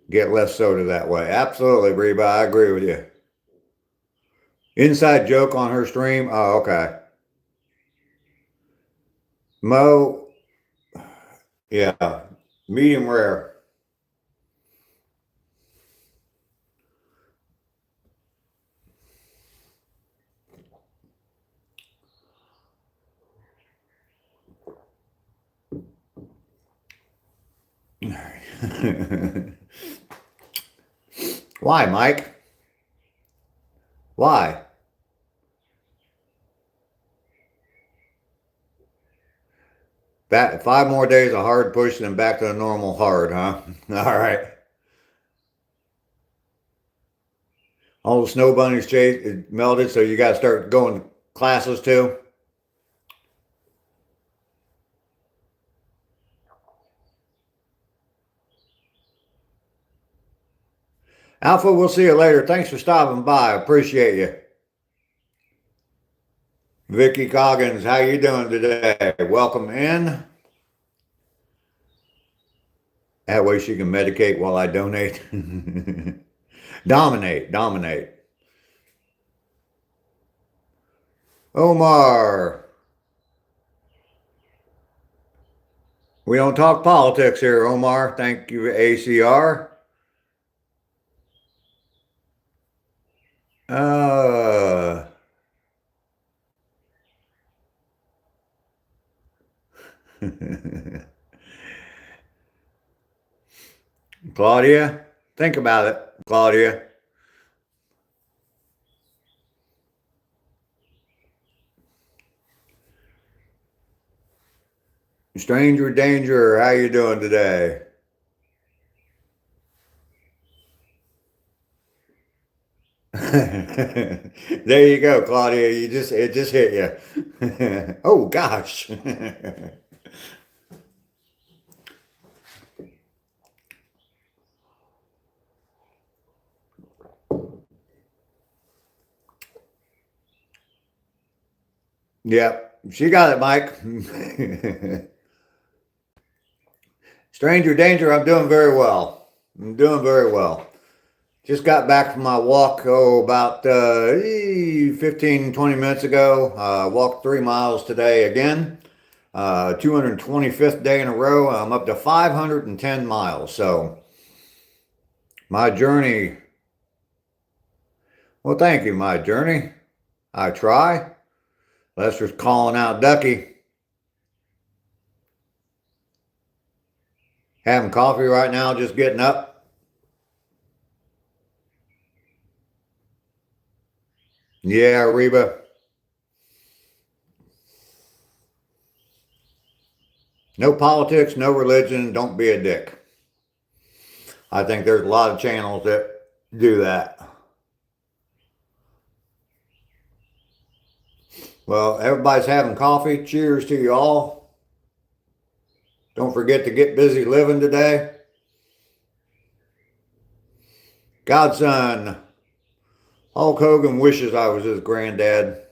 get less soda that way. Absolutely, Reba. I agree with you. Inside joke on her stream. Oh, okay. Mo, yeah, medium rare. Why, Mike? Why? Back 5 more days of hard push and then back to the normal hard, huh? All right. All the snow bunnies melted, so you got to start going to classes too. Alpha, we'll see you later. Thanks for stopping by. Appreciate you. Vicky Coggins, how you doing today? Welcome in. That way she can medicate while I donate. Dominate. Omar. We don't talk politics here, Omar. Thank you, ACR. Claudia, think about it, Claudia. Stranger danger, how you doing today? There you go, Claudia. It just hit you. Oh gosh. Yep, she got it, Mike. Stranger danger, I'm doing very well. Just got back from my walk, about 15, 20 minutes ago. Walked 3 miles today again. 225th day in a row. I'm up to 510 miles. So my journey, well, thank you, my journey. I try. Lester's calling out Ducky. Having coffee right now, just getting up. Yeah, Reba. No politics, no religion, don't be a dick. I think there's a lot of channels that do that. Well, everybody's having coffee. Cheers to you all. Don't forget to get busy living today. Godson, Hulk Hogan wishes I was his granddad.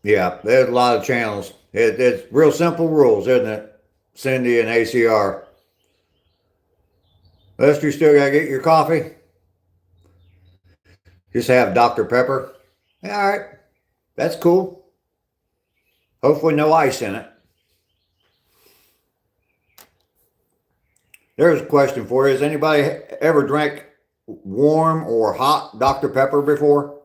Yeah, there's a lot of channels. It's real simple rules, isn't it? Cindy and ACR. Lester, you still gotta get your coffee? Just have Dr. Pepper? Yeah, all right, that's cool. Hopefully no ice in it. There's a question for you. Has anybody ever drank warm or hot Dr. Pepper before?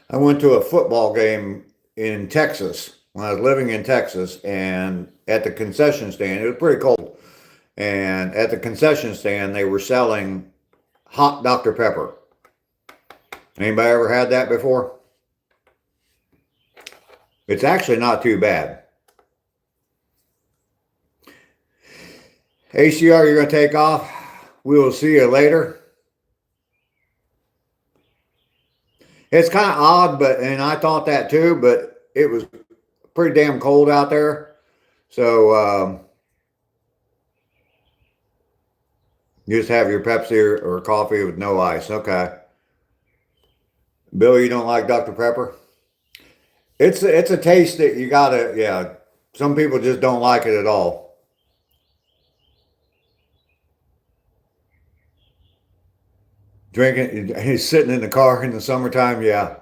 I went to a football game in Texas when I was living in Texas, and at the concession stand, it was pretty cold. And at the concession stand, they were selling hot Dr. Pepper. Anybody ever had that before? It's actually not too bad. ACR, you're going to take off. We will see you later. It's kind of odd, and I thought that too, but it was pretty damn cold out there. So you just have your Pepsi or coffee with no ice. Okay. Bill, you don't like Dr. Pepper? It's a taste that you gotta, yeah. Some people just don't like it at all. Drinking, he's sitting in the car in the summertime, yeah.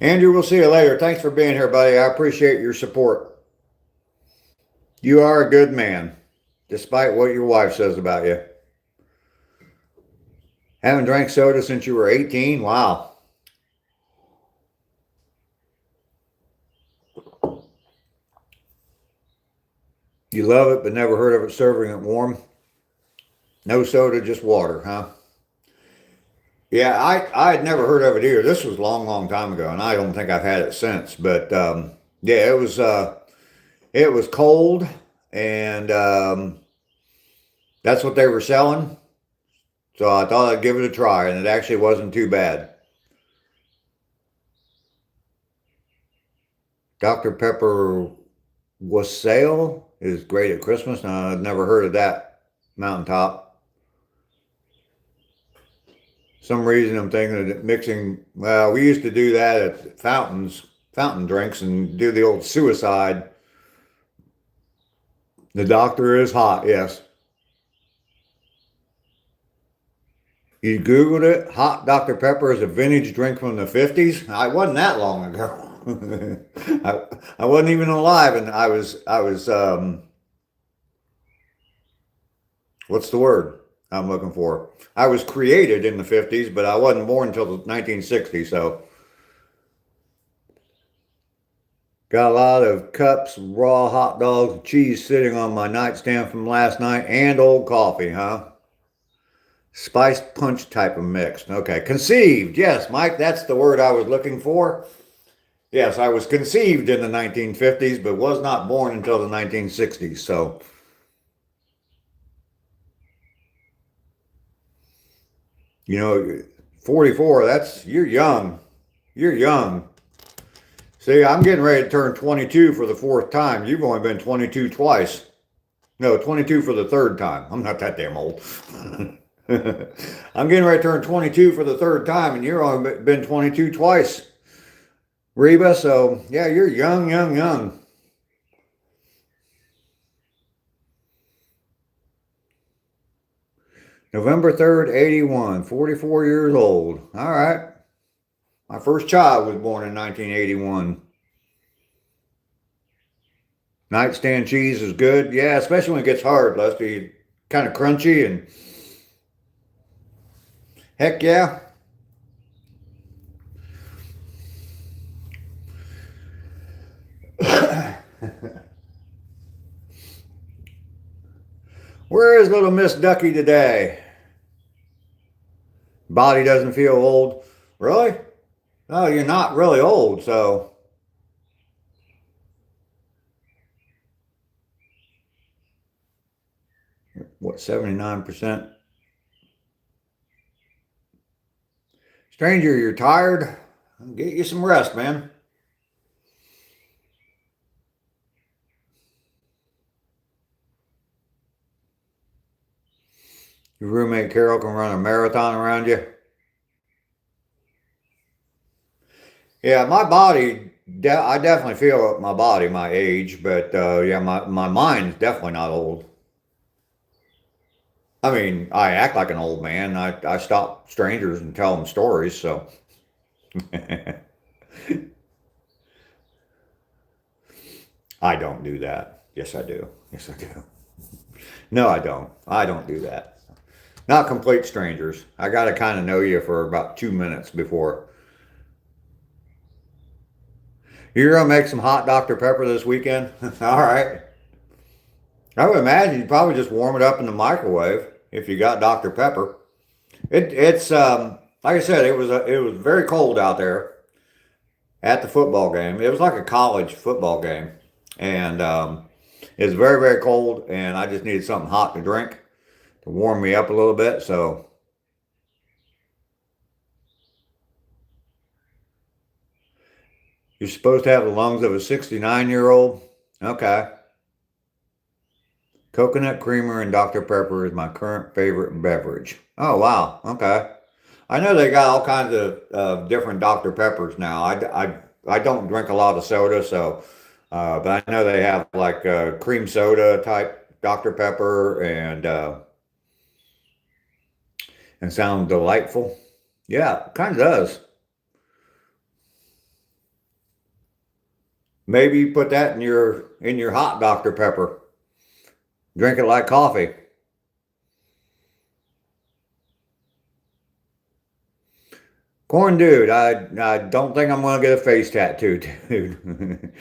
Andrew, we'll see you later. Thanks for being here, buddy. I appreciate your support. You are a good man, despite what your wife says about you. Haven't drank soda since you were 18? Wow. You love it, but never heard of it serving it warm? No soda, just water, huh? Yeah, I had never heard of it either. This was a long, long time ago, and I don't think I've had it since. But yeah, it was cold, and that's what they were selling. So I thought I'd give it a try, and it actually wasn't too bad. Dr. Pepper Wassail is great at Christmas. Now, I've never heard of that mountaintop. Some reason I'm thinking of mixing. Well, we used to do that at fountain drinks, and do the old suicide. The doctor is hot, yes. You Googled it. Hot Dr. Pepper is a vintage drink from the 50s. I wasn't that long ago. I wasn't even alive, and I was what's the word I'm looking for? I was created in the 50s, but I wasn't born until the 1960s. So got a lot of cups, raw hot dogs, cheese sitting on my nightstand from last night, and old coffee, huh? Spiced punch type of mix. Okay. Conceived. Yes, Mike, that's the word I was looking for. Yes, I was conceived in the 1950s, but was not born until the 1960s. So, 44, you're young. You're young. See, I'm getting ready to turn 22 for the fourth time. You've only been 22 twice. No, 22 for the third time. I'm not that damn old. I'm getting ready to turn 22 for the third time, and you've only been 22 twice, Reba. So, yeah, you're young, young, young. November 3rd, 81, 44 years old. All right. My first child was born in 1981. Nightstand cheese is good. Yeah, especially when it gets hard, Lusty. Kind of crunchy and heck yeah. Where is little Miss Ducky today? Body doesn't feel old. Really? No, you're not really old, so. What, 79%? Stranger, you're tired? Get you some rest, man. Your roommate Carol can run a marathon around you. Yeah, my body, I definitely feel my body, my age, but yeah, my mind's definitely not old. I mean, I act like an old man. I stop strangers and tell them stories, so. I don't do that. Yes, I do. Yes, I do. No, I don't. I don't do that. Not complete strangers. I got to kind of know you for about 2 minutes before. You're going to make some hot Dr. Pepper this weekend? All right. I would imagine you'd probably just warm it up in the microwave if you got Dr. Pepper. It's like I said, it was very cold out there at the football game. It was like a college football game, and it was very very cold, and I just needed something hot to drink to warm me up a little bit. So you're supposed to have the lungs of a 69-year-old. Okay. Coconut creamer and Dr. Pepper is my current favorite beverage. Oh, wow. Okay. I know they got all kinds of different Dr. Peppers now. I don't drink a lot of soda, so, but I know they have like cream soda type Dr. Pepper and sound delightful. Yeah, kind of does. Maybe you put that in your hot Dr. Pepper. Drink it like coffee. Corn dude, I don't think I'm gonna get a face tattoo, dude.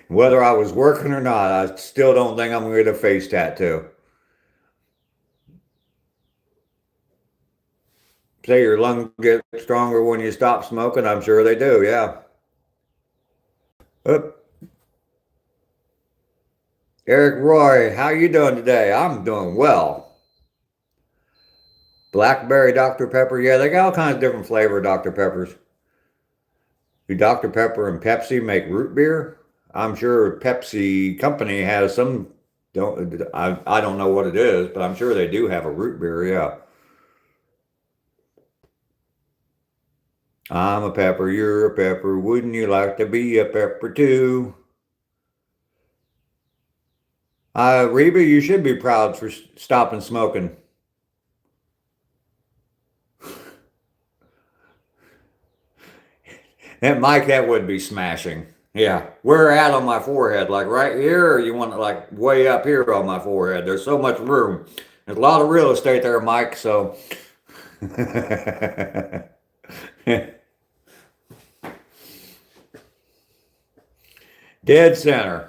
Whether I was working or not, I still don't think I'm gonna get a face tattoo. Say your lungs get stronger when you stop smoking. I'm sure they do. Yeah. Oop. Eric Roy, how you doing today? I'm doing well. Blackberry Dr. Pepper. Yeah, they got all kinds of different flavor Dr. Peppers. Do Dr. Pepper and Pepsi make root beer? I'm sure Pepsi company has some. I don't know what it is, but I'm sure they do have a root beer. Yeah. I'm a pepper. You're a pepper. Wouldn't you like to be a pepper too? Reba, you should be proud for stopping smoking. That mic, that would be smashing. Yeah. Where at on my forehead? Like right here, or you want it like way up here on my forehead? There's so much room. There's a lot of real estate there, Mike, so. Dead center.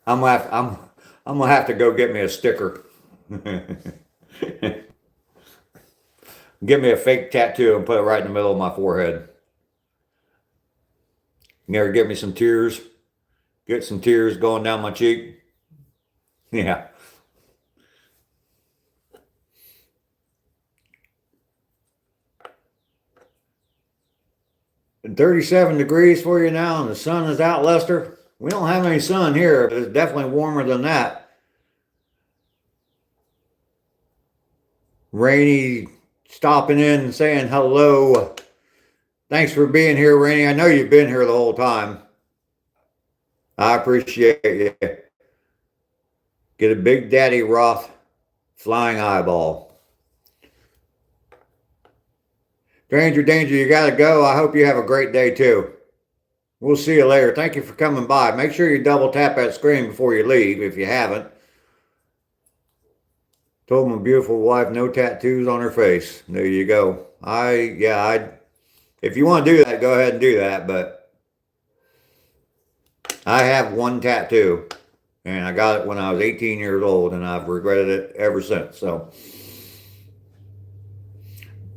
I'm gonna have to go get me a sticker. Get me a fake tattoo and put it right in the middle of my forehead. Never get me some tears. Get some tears going down my cheek. Yeah. And 37 degrees for you now, and the sun is out, Lester. We don't have any sun here, but it's definitely warmer than that. Rainy stopping in and saying hello. Thanks for being here, Rainy. I know you've been here the whole time. I appreciate you. Get a Big Daddy Roth flying eyeball. Stranger danger, you got to go. I hope you have a great day too. We'll see you later. Thank you for coming by. Make sure you double tap that screen before you leave if you haven't. Told my beautiful wife no tattoos on her face. There you go. If you want to do that, go ahead and do that. But I have one tattoo, and I got it when I was 18 years old, and I've regretted it ever since. So,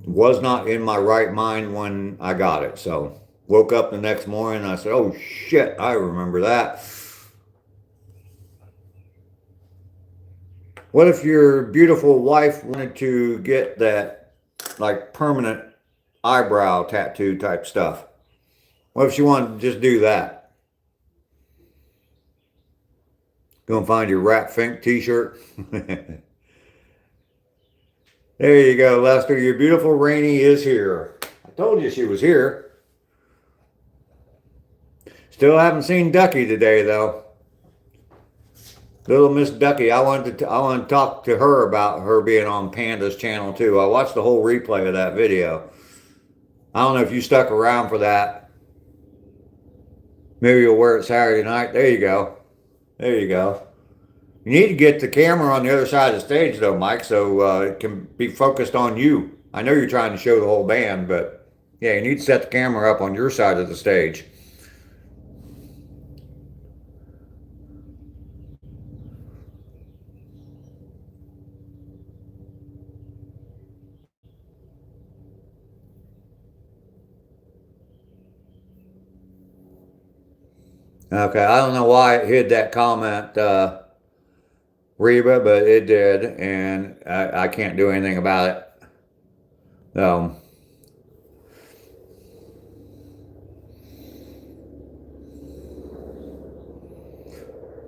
was not in my right mind when I got it. So, woke up the next morning, and I said, "Oh shit, I remember that." What if your beautiful wife wanted to get that like permanent eyebrow tattoo type stuff? What if she wanted to just do that? Go and find your Rat Fink t-shirt. There you go, Lester. Your beautiful Rainy is here. I told you she was here. Still haven't seen Ducky today, though. Little Miss Ducky. I want to talk to her about her being on Panda's channel too. I watched the whole replay of that video. I don't know if you stuck around for that. Maybe you'll wear it Saturday night. There you go. There you go. You need to get the camera on the other side of the stage, though, Mike, so it can be focused on you. I know you're trying to show the whole band, but yeah, you need to set the camera up on your side of the stage. Okay, I don't know why it hid that comment, Reba, but it did, and I can't do anything about it.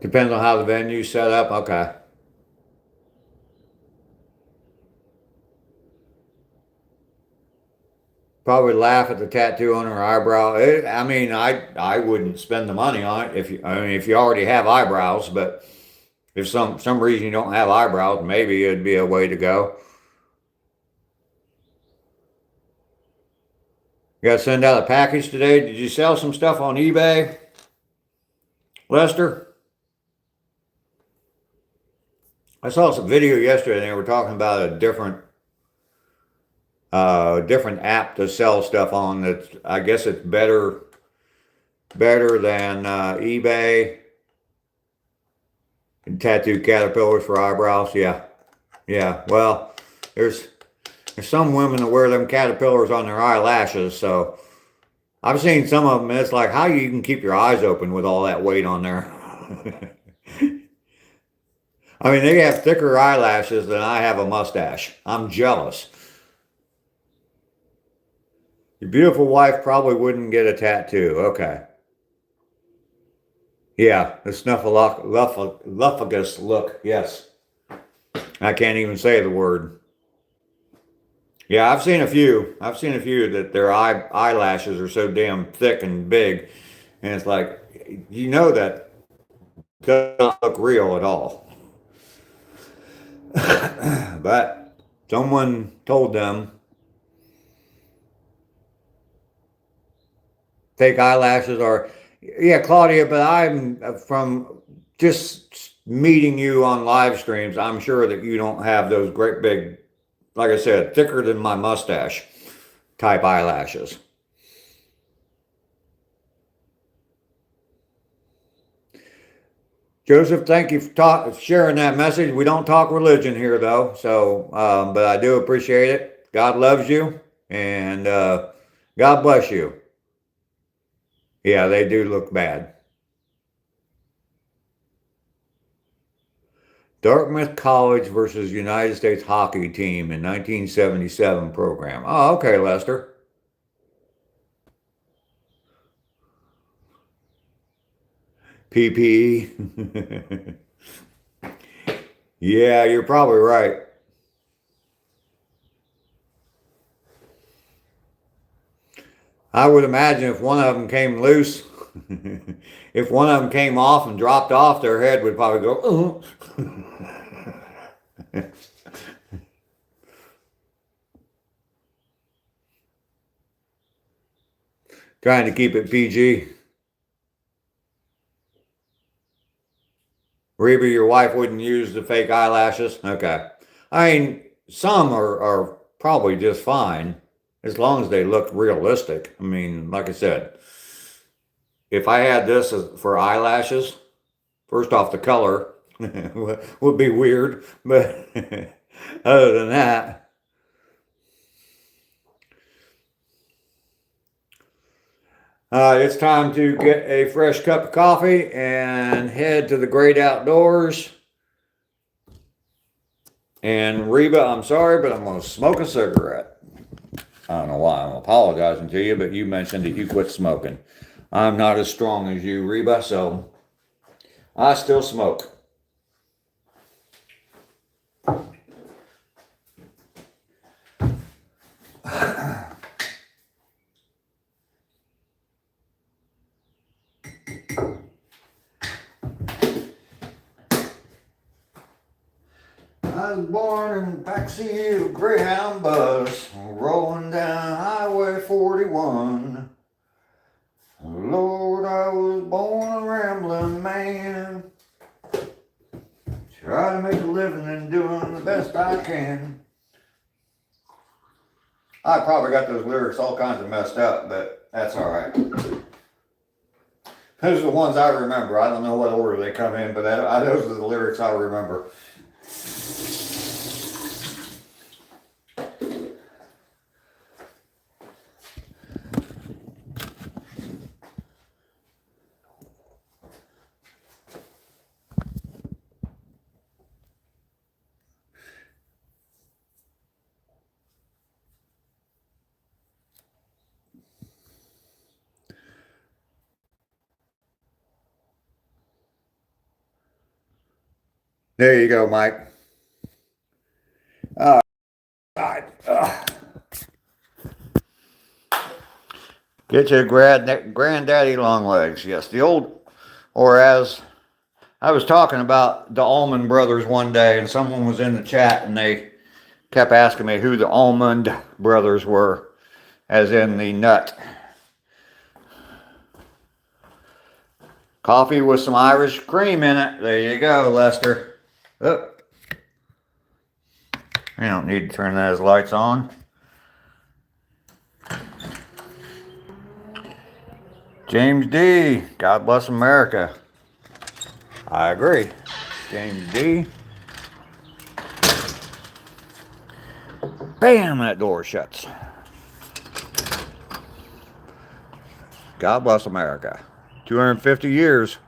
Depends on how the venue's set up. Okay. Probably laugh at the tattoo on her eyebrow. I mean, I wouldn't spend the money on it if you already have eyebrows, but if some reason you don't have eyebrows, maybe it'd be a way to go. You got to send out a package today. Did you sell some stuff on eBay, Lester? I saw some video yesterday and they were talking about a different app to sell stuff on that I guess it's better than eBay. And tattoo caterpillars for eyebrows. Yeah. Well, there's some women that wear them caterpillars on their eyelashes, so I've seen some of them and it's like, how you can keep your eyes open with all that weight on there? I mean, they have thicker eyelashes than I have a mustache. I'm jealous. Your beautiful wife probably wouldn't get a tattoo. Okay. Yeah, the snuffleupagus look. Yes. I can't even say the word. Yeah, I've seen a few. I've seen a few that their eyelashes are so damn thick and big. And it's like, you know that doesn't look real at all. But someone told them fake eyelashes are, yeah, Claudia, but I'm from just meeting you on live streams, I'm sure that you don't have those great big, like I said, thicker than my mustache type eyelashes. Joseph, thank you for sharing that message. We don't talk religion here, though, so but I do appreciate it. God loves you, and God bless you. Yeah, they do look bad. Dartmouth College versus United States hockey team in 1977 program. Oh, okay, Lester. PPE. Yeah, you're probably right. I would imagine if one of them came loose, if one of them came off and dropped off, their head would probably go, Trying to keep it PG. Reba, your wife wouldn't use the fake eyelashes? Okay. I mean, some are probably just fine as long as they look realistic. I mean, like I said, if I had this for eyelashes, first off, the color would be weird, but other than that, it's time to get a fresh cup of coffee and head to the great outdoors. And Reba, I'm sorry, but I'm going to smoke a cigarette. I don't know why I'm apologizing to you, but you mentioned that you quit smoking. I'm not as strong as you, Reba, so I still smoke. I was born in the backseat of a Greyhound bus, rolling down Highway 41. Lord, I was born a rambling man. Try to make a living and doing the best I can. I probably got those lyrics all kinds of messed up, but that's all right. Those are the ones I remember. I don't know what order they come in, but those are the lyrics I remember. There you go, Mike. All right. Get your granddaddy long legs. Yes, the old, or as I was talking about the Allman Brothers one day, and someone was in the chat and they kept asking me who the Almond Brothers were, as in the nut. Coffee with some Irish cream in it. There you go, Lester. Oh. You don't need to turn those lights on. James D. God bless America. I agree. James D. Bam, that door shuts. God bless America. 250 years.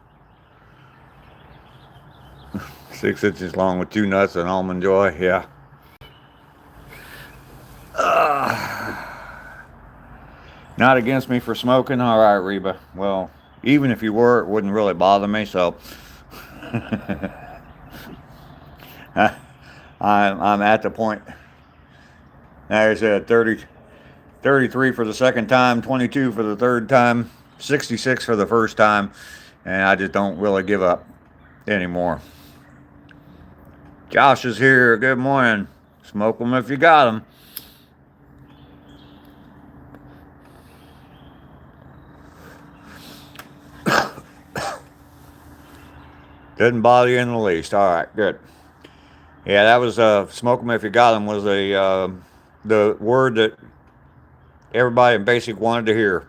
6 inches long with 2 nuts and almond joy. Yeah. Not against me for smoking? All right, Reba. Well, even if you were, it wouldn't really bother me, so. I'm at the point. There's a 33 for the second time, 22 for the third time, 66 for the first time, and I just don't really give up anymore. Josh is here. Good morning. Smoke them if you got them. Didn't bother you in the least. All right, good. Yeah, that was smoke them if you got them was the word that everybody in basic wanted to hear.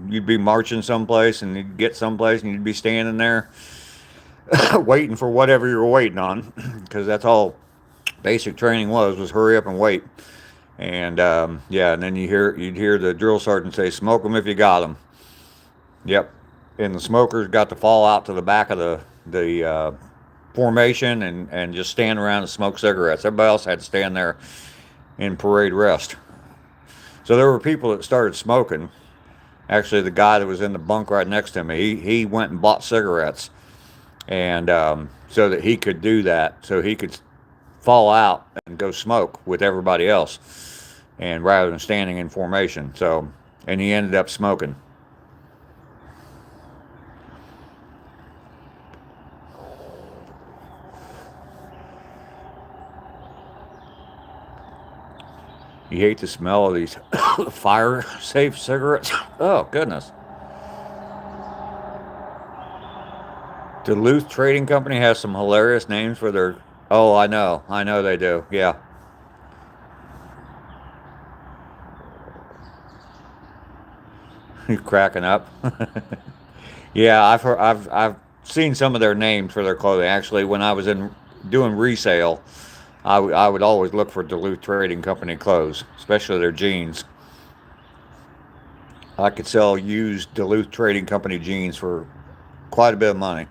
You'd be marching someplace and you'd get someplace and you'd be standing there waiting for whatever you were waiting on, because that's all basic training was hurry up and wait. And yeah, and then you'd hear the drill sergeant say, "Smoke them if you got them." Yep. And the smokers got to fall out to the back of the formation and just stand around and smoke cigarettes. Everybody else had to stand there in parade rest. So there were people that started smoking. Actually, the guy that was in the bunk right next to me, he went and bought cigarettes, and so that he could do that, so he could fall out and go smoke with everybody else, and rather than standing in formation. So, and he ended up smoking. You hate the smell of these fire-safe cigarettes? Oh, goodness. Duluth Trading Company has some hilarious names for their... Oh, I know they do, yeah. You cracking up? Yeah, I've seen some of their names for their clothing. Actually, when I was doing resale, I would always look for Duluth Trading Company clothes, especially their jeans. I could sell used Duluth Trading Company jeans for quite a bit of money.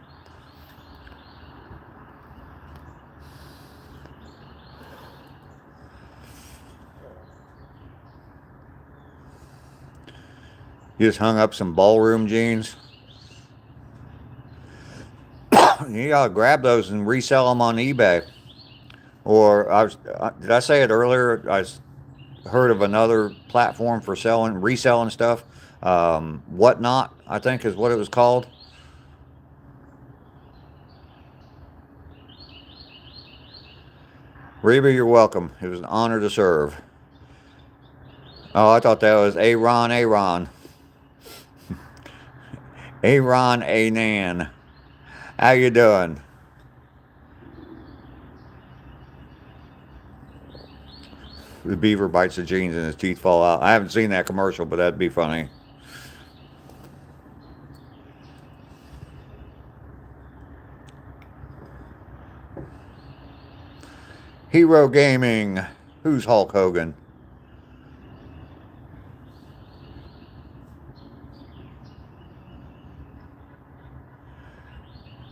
You just hung up some ballroom jeans. You gotta grab those and resell them on eBay. Or did I say it earlier? I heard of another platform for reselling stuff. Whatnot, I think, is what it was called.
Reba, you're welcome. It was an honor to serve. Oh, I thought that was Aaron, Aaron. Aaron, Anan. How you doing? The beaver bites the jeans and his teeth fall out. I haven't seen that commercial, but that'd be funny. Hero Gaming. Who's Hulk Hogan?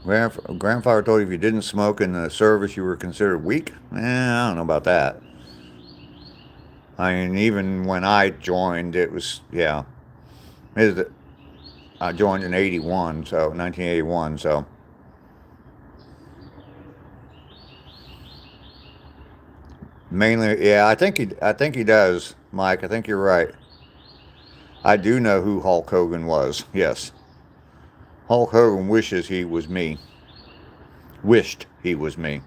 Grandfather told you if you didn't smoke in the service, you were considered weak? I don't know about that. I mean, even when I joined, it was, yeah. I joined in 81, so 1981, so. Mainly, yeah, I think he does, Mike. I think you're right. I do know who Hulk Hogan was. Yes. Hulk Hogan wishes he was me. Wished he was me.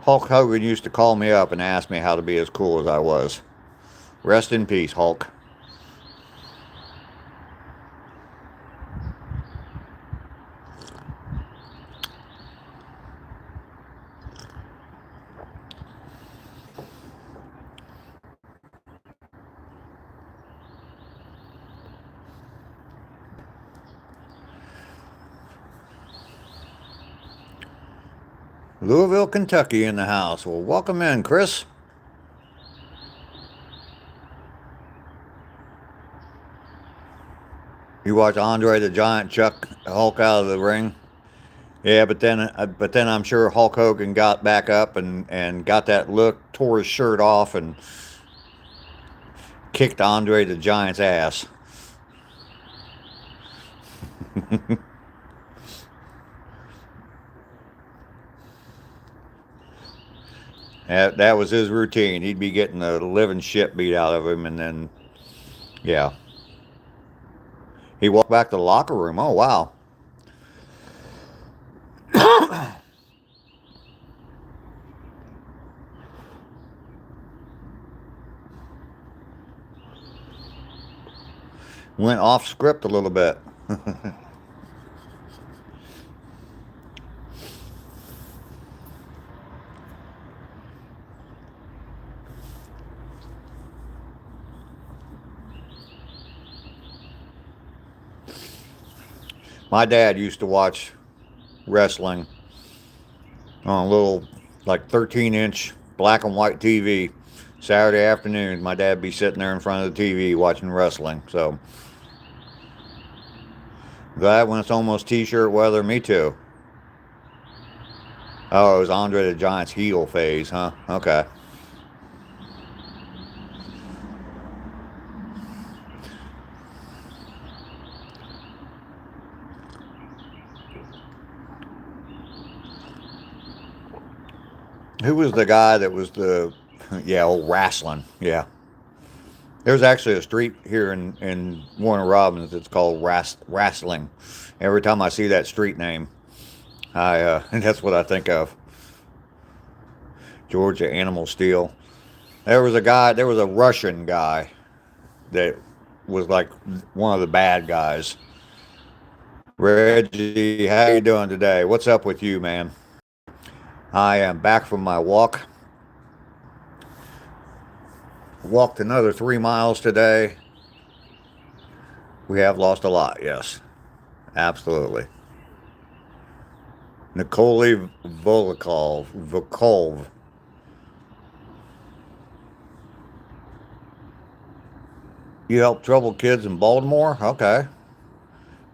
Hulk Hogan used to call me up and ask me how to be as cool as I was. Rest in peace, Hulk. Louisville, Kentucky in the house. Well, welcome in, Chris. You watch Andre the Giant chuck Hulk out of the ring. Yeah, but then I'm sure Hulk Hogan got back up and got that look, tore his shirt off, and kicked Andre the Giant's ass. That was his routine. He'd be getting the living shit beat out of him, and then yeah, he walked back to the locker room. Oh wow, went off script a little bit. My dad used to watch wrestling on a little like 13-inch black and white TV. Saturday afternoon, my dad'd be sitting there in front of the TV watching wrestling. So that when it's almost t-shirt weather, me too. Oh, it was Andre the Giant's heel phase, huh? Okay. Who was the guy that was the, yeah, old wrestling? Yeah. There's actually a street here in Warner Robins that's called Wrestling. Every time I see that street name, that's what I think of. Georgia Animal Steel. There was a Russian guy that was like one of the bad guys. Reggie, how you doing today? What's up with you, man? I am back from my walk. Walked another 3 miles today. We have lost a lot, yes. Absolutely. Nikoli Volkov. You help troubled kids in Baltimore? Okay.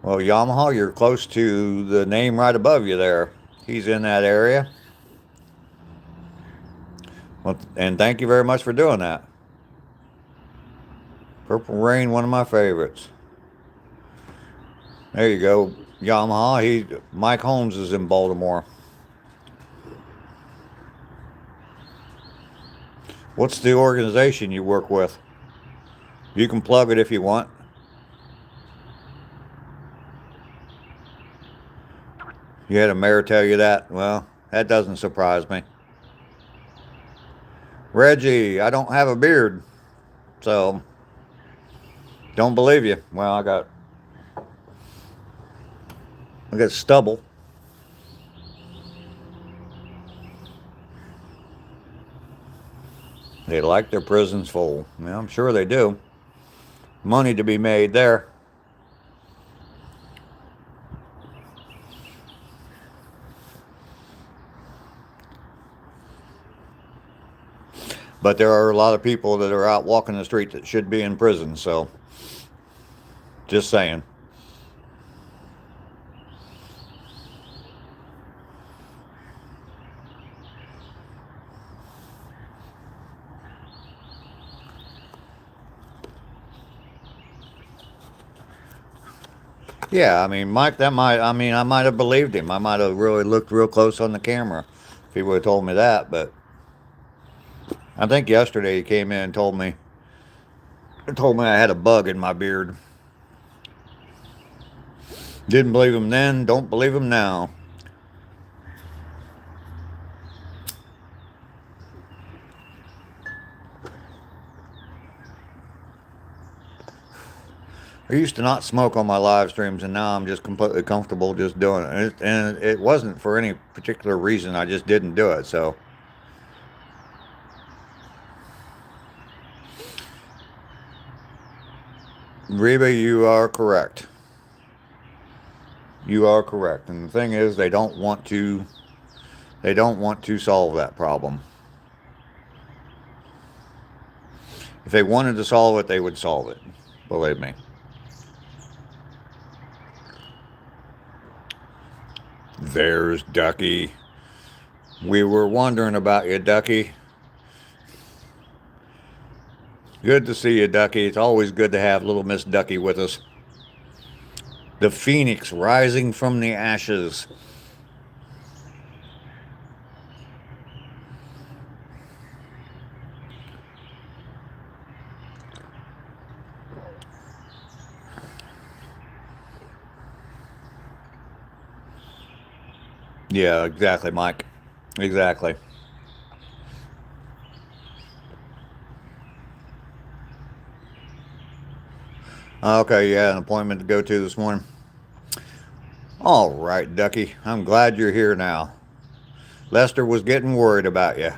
Well, Yamaha, you're close to the name right above you there. He's in that area. Well, and thank you very much for doing that. Purple Rain, one of my favorites. There you go. Yamaha. Mike Holmes is in Baltimore. What's the organization you work with? You can plug it if you want. You had a mayor tell you that? Well, that doesn't surprise me. Reggie, I don't have a beard, so don't believe you. Well, I got stubble. They like their prisons full. Well, I'm sure they do. Money to be made there. But there are a lot of people that are out walking the street that should be in prison, so just saying. Yeah, I mean, Mike, I might have believed him. I might have really looked real close on the camera if he would have told me that. But I think yesterday he came in and told me I had a bug in my beard. Didn't believe him then, don't believe him now. I used to not smoke on my live streams, and now I'm just completely comfortable just doing it. And it wasn't for any particular reason. I just didn't do it. So, Reba, you are correct. You are correct. And the thing is, they don't want to. They don't want to solve that problem. If they wanted to solve it, they would solve it. Believe me. There's Ducky. We were wondering about you, Ducky. Good to see you, Ducky. It's always good to have little Miss Ducky with us. The phoenix rising from the ashes. Yeah, exactly, Mike. Exactly. Okay, yeah, an appointment to go to this morning. All right, Ducky. I'm glad you're here now. Lester was getting worried about you.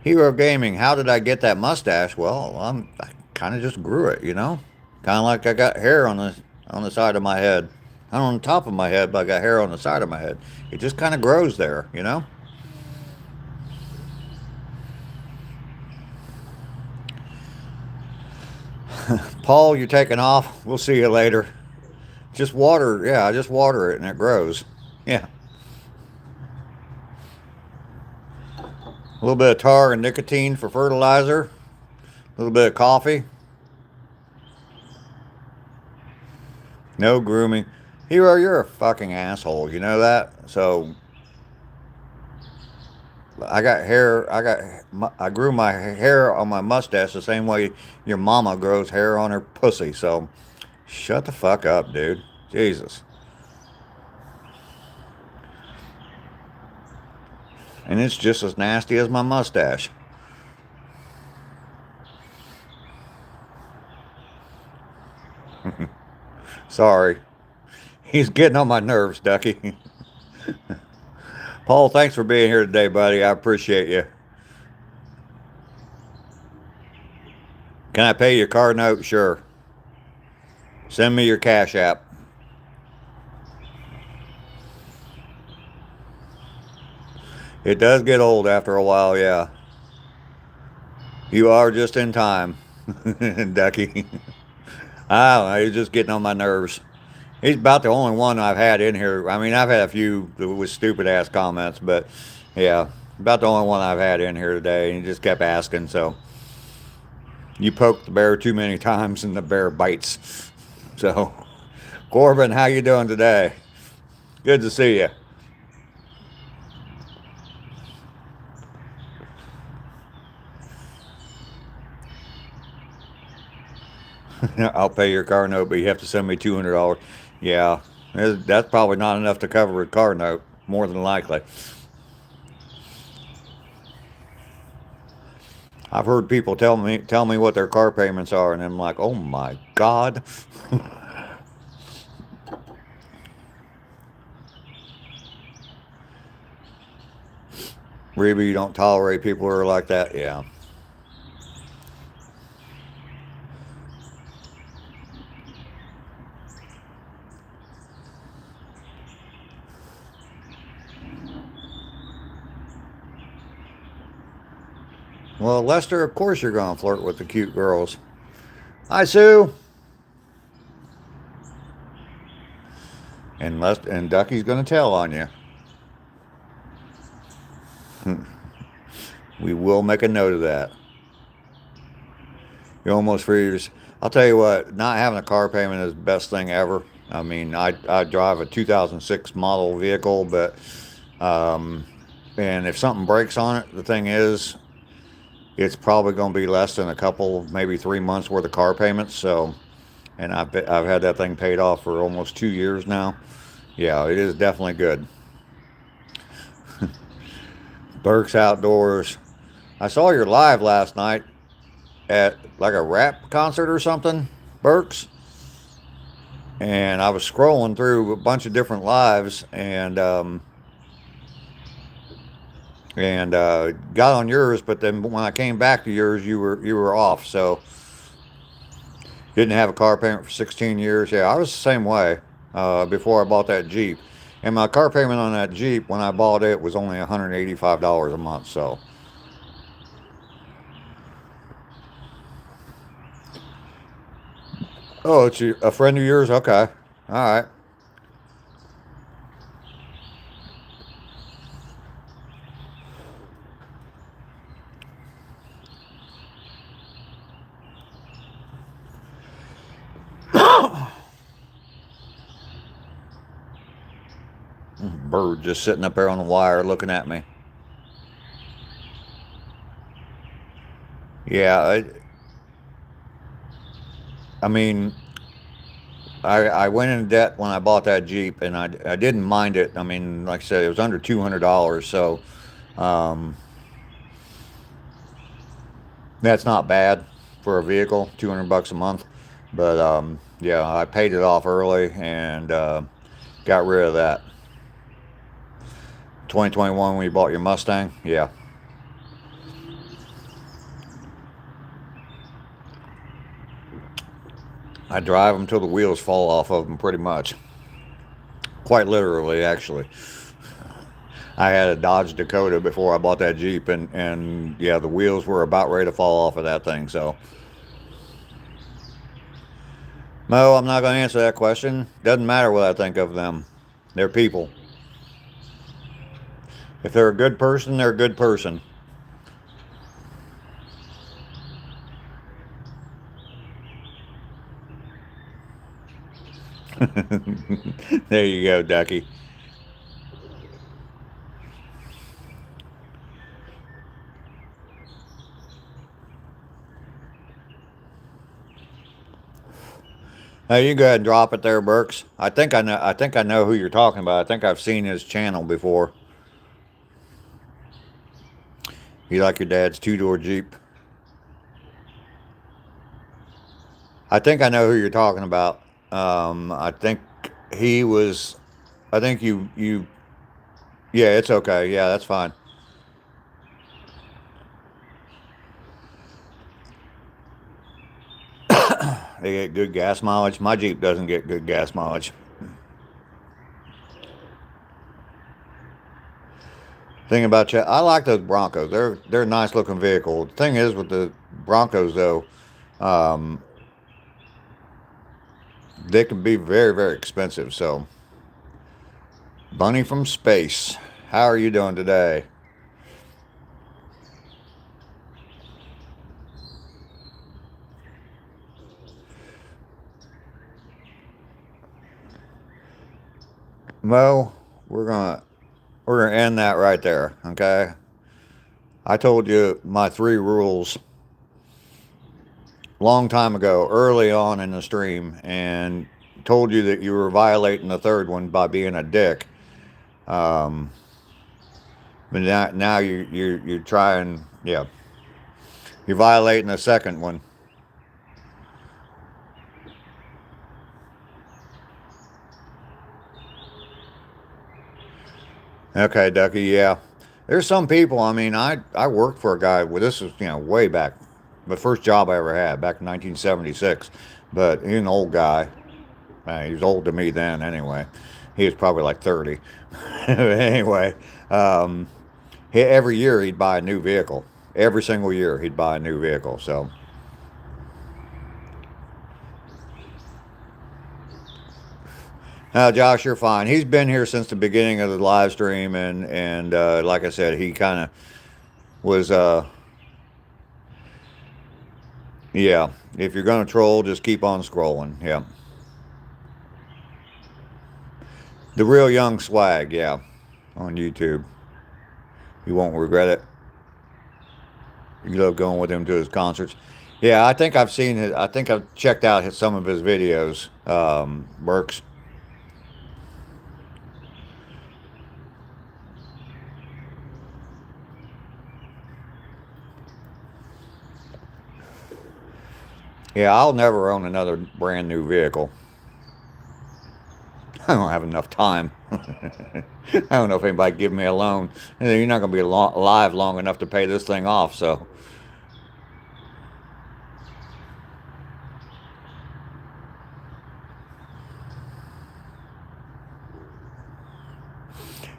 Hero Gaming, how did I get that mustache? Well, I kind of just grew it, you know? Kind of like I got hair on the side of my head. Not on the top of my head, but I got hair on the side of my head. It just kind of grows there, you know? Paul, you're taking off. We'll see you later. Just water, yeah, I just water it and it grows. Yeah. A little bit of tar and nicotine for fertilizer. A little bit of coffee. No grooming. Hero, you're a fucking asshole. You know that? So I got hair. I grew my hair on my mustache the same way your mama grows hair on her pussy. So shut the fuck up, dude. Jesus. And it's just as nasty as my mustache. Sorry. He's getting on my nerves, Ducky. Paul, thanks for being here today, buddy. I appreciate you. Can I pay your car note? Sure. Send me your Cash App. It does get old after a while, yeah. You are just in time, Ducky. I don't know. He's just getting on my nerves. He's about the only one I've had in here. I mean, I've had a few with stupid ass comments, but yeah, about the only one I've had in here today. And he just kept asking. So you poke the bear too many times, and the bear bites. So, Corbin, how you doing today? Good to see you. I'll pay your car note, but you have to send me $200. Yeah, that's probably not enough to cover a car note, more than likely. I've heard people tell me what their car payments are, and I'm like, oh my god. Reba, you don't tolerate people who are like that. Yeah. Well, Lester, of course you're gonna flirt with the cute girls. Hi, Sue. And Ducky's gonna tell on you. We will make a note of that. You're almost free. I'll tell you what, not having a car payment is the best thing ever. I mean, I drive a 2006 model vehicle, but and if something breaks on it, the thing is, it's probably going to be less than a couple, maybe 3 months worth of car payments. So, and I've had that thing paid off for almost 2 years now. Yeah, it is definitely good. Burke's Outdoors. I saw your live last night at like a rap concert or something, Burke's. And I was scrolling through a bunch of different lives and got on yours, but then when I came back to yours, you were off. So didn't have a car payment for 16 years. Yeah, I was the same way before I bought that Jeep. And my car payment on that Jeep when I bought it was only $185 a month. So, oh, it's a friend of yours? Okay. All right. Bird just sitting up there on the wire looking at me. Yeah, I mean, I went into debt when I bought that Jeep, and I didn't mind it. I mean, like I said, it was under $200, so um, that's not bad for a vehicle, 200 bucks a month. But yeah, I paid it off early and got rid of that. 2021 when you bought your Mustang, yeah, I drive them till the wheels fall off of them, pretty much, quite literally, actually. I had a Dodge Dakota before I bought that Jeep, and yeah, the wheels were about ready to fall off of that thing. So, Mo, I'm not going to answer that question. Doesn't matter what I think of them. They're people. If they're a good person, they're a good person. There you go, Ducky. Hey, you go ahead and drop it there, Burks. I think I know. I think I know who you're talking about. I think I've seen his channel before. You like your dad's two-door Jeep? I think I know who you're talking about. I think he was. I think you. Yeah, it's okay. Yeah, that's fine. They get good gas mileage. My Jeep doesn't get good gas mileage. Thing about you, I like those Broncos. They're a nice looking vehicle. The thing is with the Broncos though, um, they can be very very expensive. So, Bunny from space, how are you doing today? Mo, we're gonna we're gonna end that right there. Okay. I told you my three rules long time ago, early on in the stream, and told you that you were violating the third one by being a dick. Um, but now you're trying, yeah, you're violating the second one. Okay, Ducky, yeah. There's some people, I mean, I worked for a guy, well, this was, way back, the first job I ever had, back in 1976. But he's an old guy. He was old to me then, anyway. He was probably like 30. Anyway, um, every year he'd buy a new vehicle. Every single year he'd buy a new vehicle. So, Josh, you're fine. He's been here since the beginning of the live stream, and like I said, he kind of was yeah. If you're gonna troll, just keep on scrolling. Yeah, the real young swag. Yeah, on YouTube, you won't regret it. You love going with him to his concerts. Yeah, I think I've seen it. I think I've checked out some of his videos. Works. Yeah, I'll never own another brand new vehicle. I don't have enough time. I don't know if anybody give me a loan. You're not going to be alive long enough to pay this thing off. So,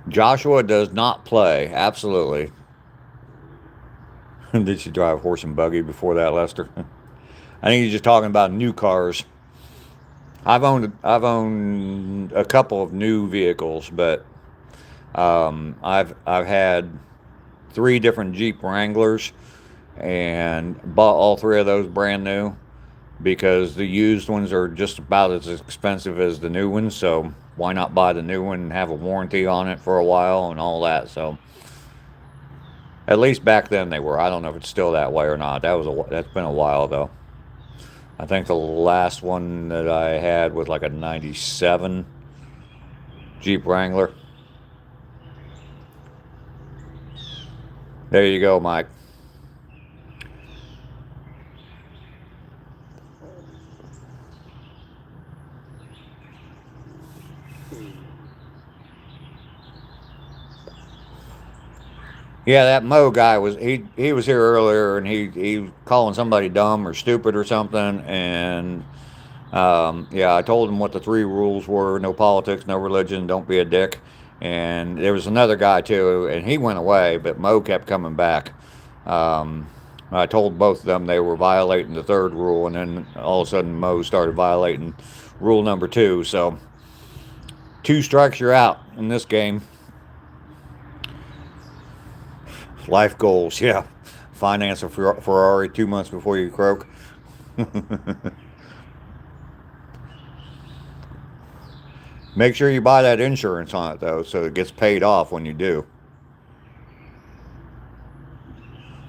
Joshua does not play. Absolutely. Did she drive horse and buggy before that, Lester? I think he's just talking about new cars. I've owned a couple of new vehicles, but I've had 3 different Jeep Wranglers and bought all 3 of those brand new because the used ones are just about as expensive as the new ones. So why not buy the new one and have a warranty on it for a while and all that? So at least back then they were. I don't know if it's still that way or not. That's been a while though. I think the last one that I had was like a '97 Jeep Wrangler. There you go, Mike. Yeah, that Mo guy he was here earlier, and he was calling somebody dumb or stupid or something, and yeah, I told him what the 3 rules were: no politics, no religion, don't be a dick. And there was another guy too, and he went away, but Mo kept coming back. Um, I told both of them they were violating the 3rd rule, and then all of a sudden Mo started violating rule number 2. So 2 strikes, you're out in this game. Life goals, yeah. Finance a Ferrari 2 months before you croak. Make sure you buy that insurance on it though, so it gets paid off when you do.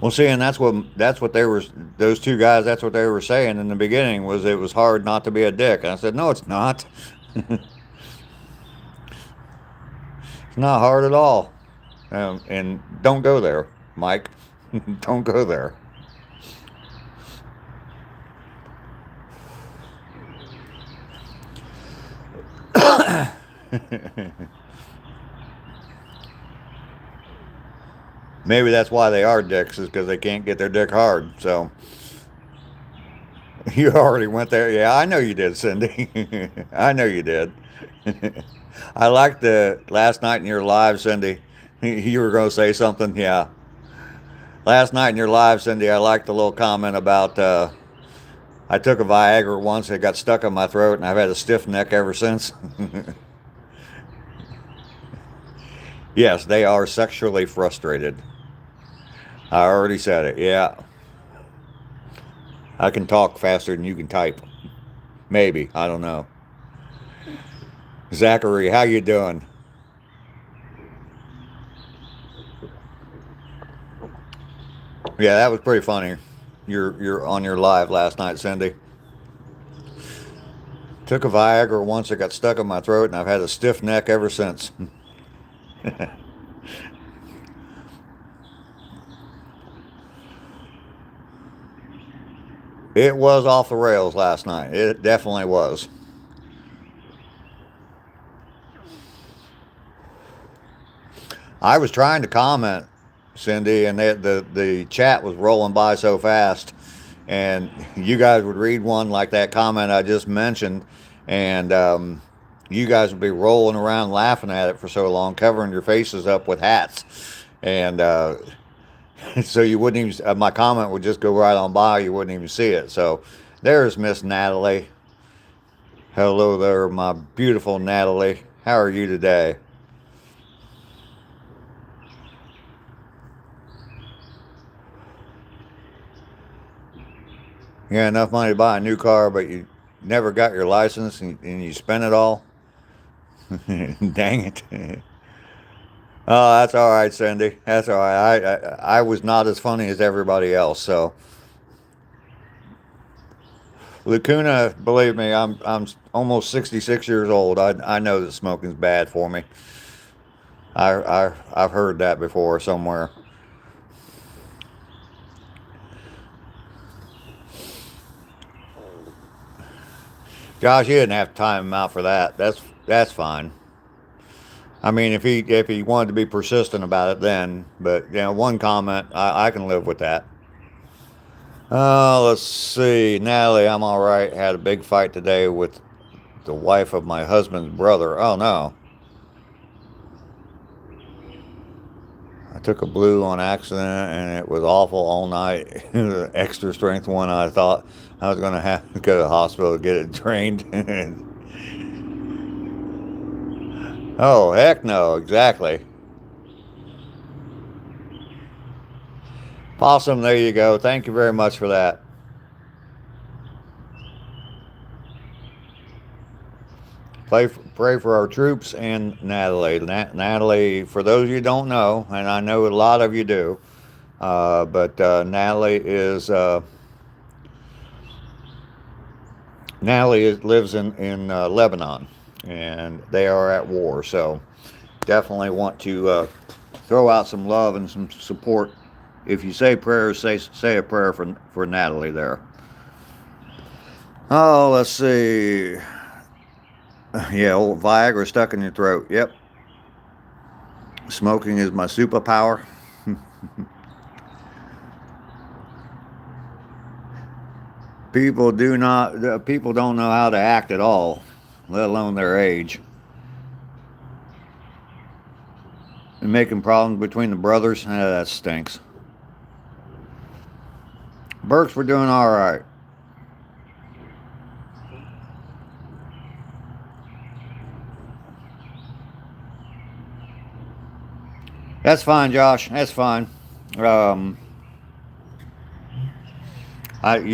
Well, see, and that's what they were. Those 2 guys. That's what they were saying in the beginning. Was it was hard not to be a dick? And I said, no, it's not. It's not hard at all. And don't go there, Mike. Don't go there. Maybe that's why they are dicks, is because they can't get their dick hard. So you already went there. Yeah, I know you did, Cindy. I know you did. I liked the last night in your live, Cindy. You were going to say something? Yeah. Last night in your live, Cindy, I liked the little comment about I took a Viagra once, it got stuck in my throat, and I've had a stiff neck ever since. Yes, they are sexually frustrated. I already said it. Yeah. I can talk faster than you can type. Maybe. I don't know. Zachary, how you doing? Yeah, that was pretty funny. You're on your live last night, Cindy. Took a Viagra once, it got stuck in my throat, and I've had a stiff neck ever since. It was off the rails last night. It definitely was. I was trying to comment, Cindy, and the chat was rolling by so fast, and you guys would read one like that comment I just mentioned, and you guys would be rolling around laughing at it for so long, covering your faces up with hats, and so you wouldn't even. My comment would just go right on by. You wouldn't even see it. So there's Miss Natalie. Hello there, my beautiful Natalie. How are you today? You got enough money to buy a new car, but you never got your license and you spent it all? Dang it. Oh, that's all right, Cindy. That's all right. I was not as funny as everybody else, so. Lacuna, believe me, I'm almost 66 years old. I know that smoking's bad for me. I've heard that before somewhere. Josh, you didn't have to time him out for that. That's fine. I mean, if he wanted to be persistent about it, then. But one comment, I can live with that. Let's see, Natalie, I'm all right. Had a big fight today with the wife of my husband's brother. Oh no. I took a blue on accident and it was awful all night. Extra strength one. I thought I was going to have to go to the hospital to get it drained. Oh, heck no, exactly. Possum, there you go. Thank you very much for that. Pray for our troops and Natalie. Natalie, for those of you who don't know, and I know a lot of you do, but Natalie lives in Lebanon, and they are at war. So definitely want to throw out some love and some support. If you say prayers, say a prayer for Natalie there. Oh, let's see. Yeah, old Viagra stuck in your throat. Yep. Smoking is my superpower. People don't know how to act at all, let alone their age. And making problems between the brothers, that stinks. Burks, we're doing all right. That's fine, Josh. That's fine. You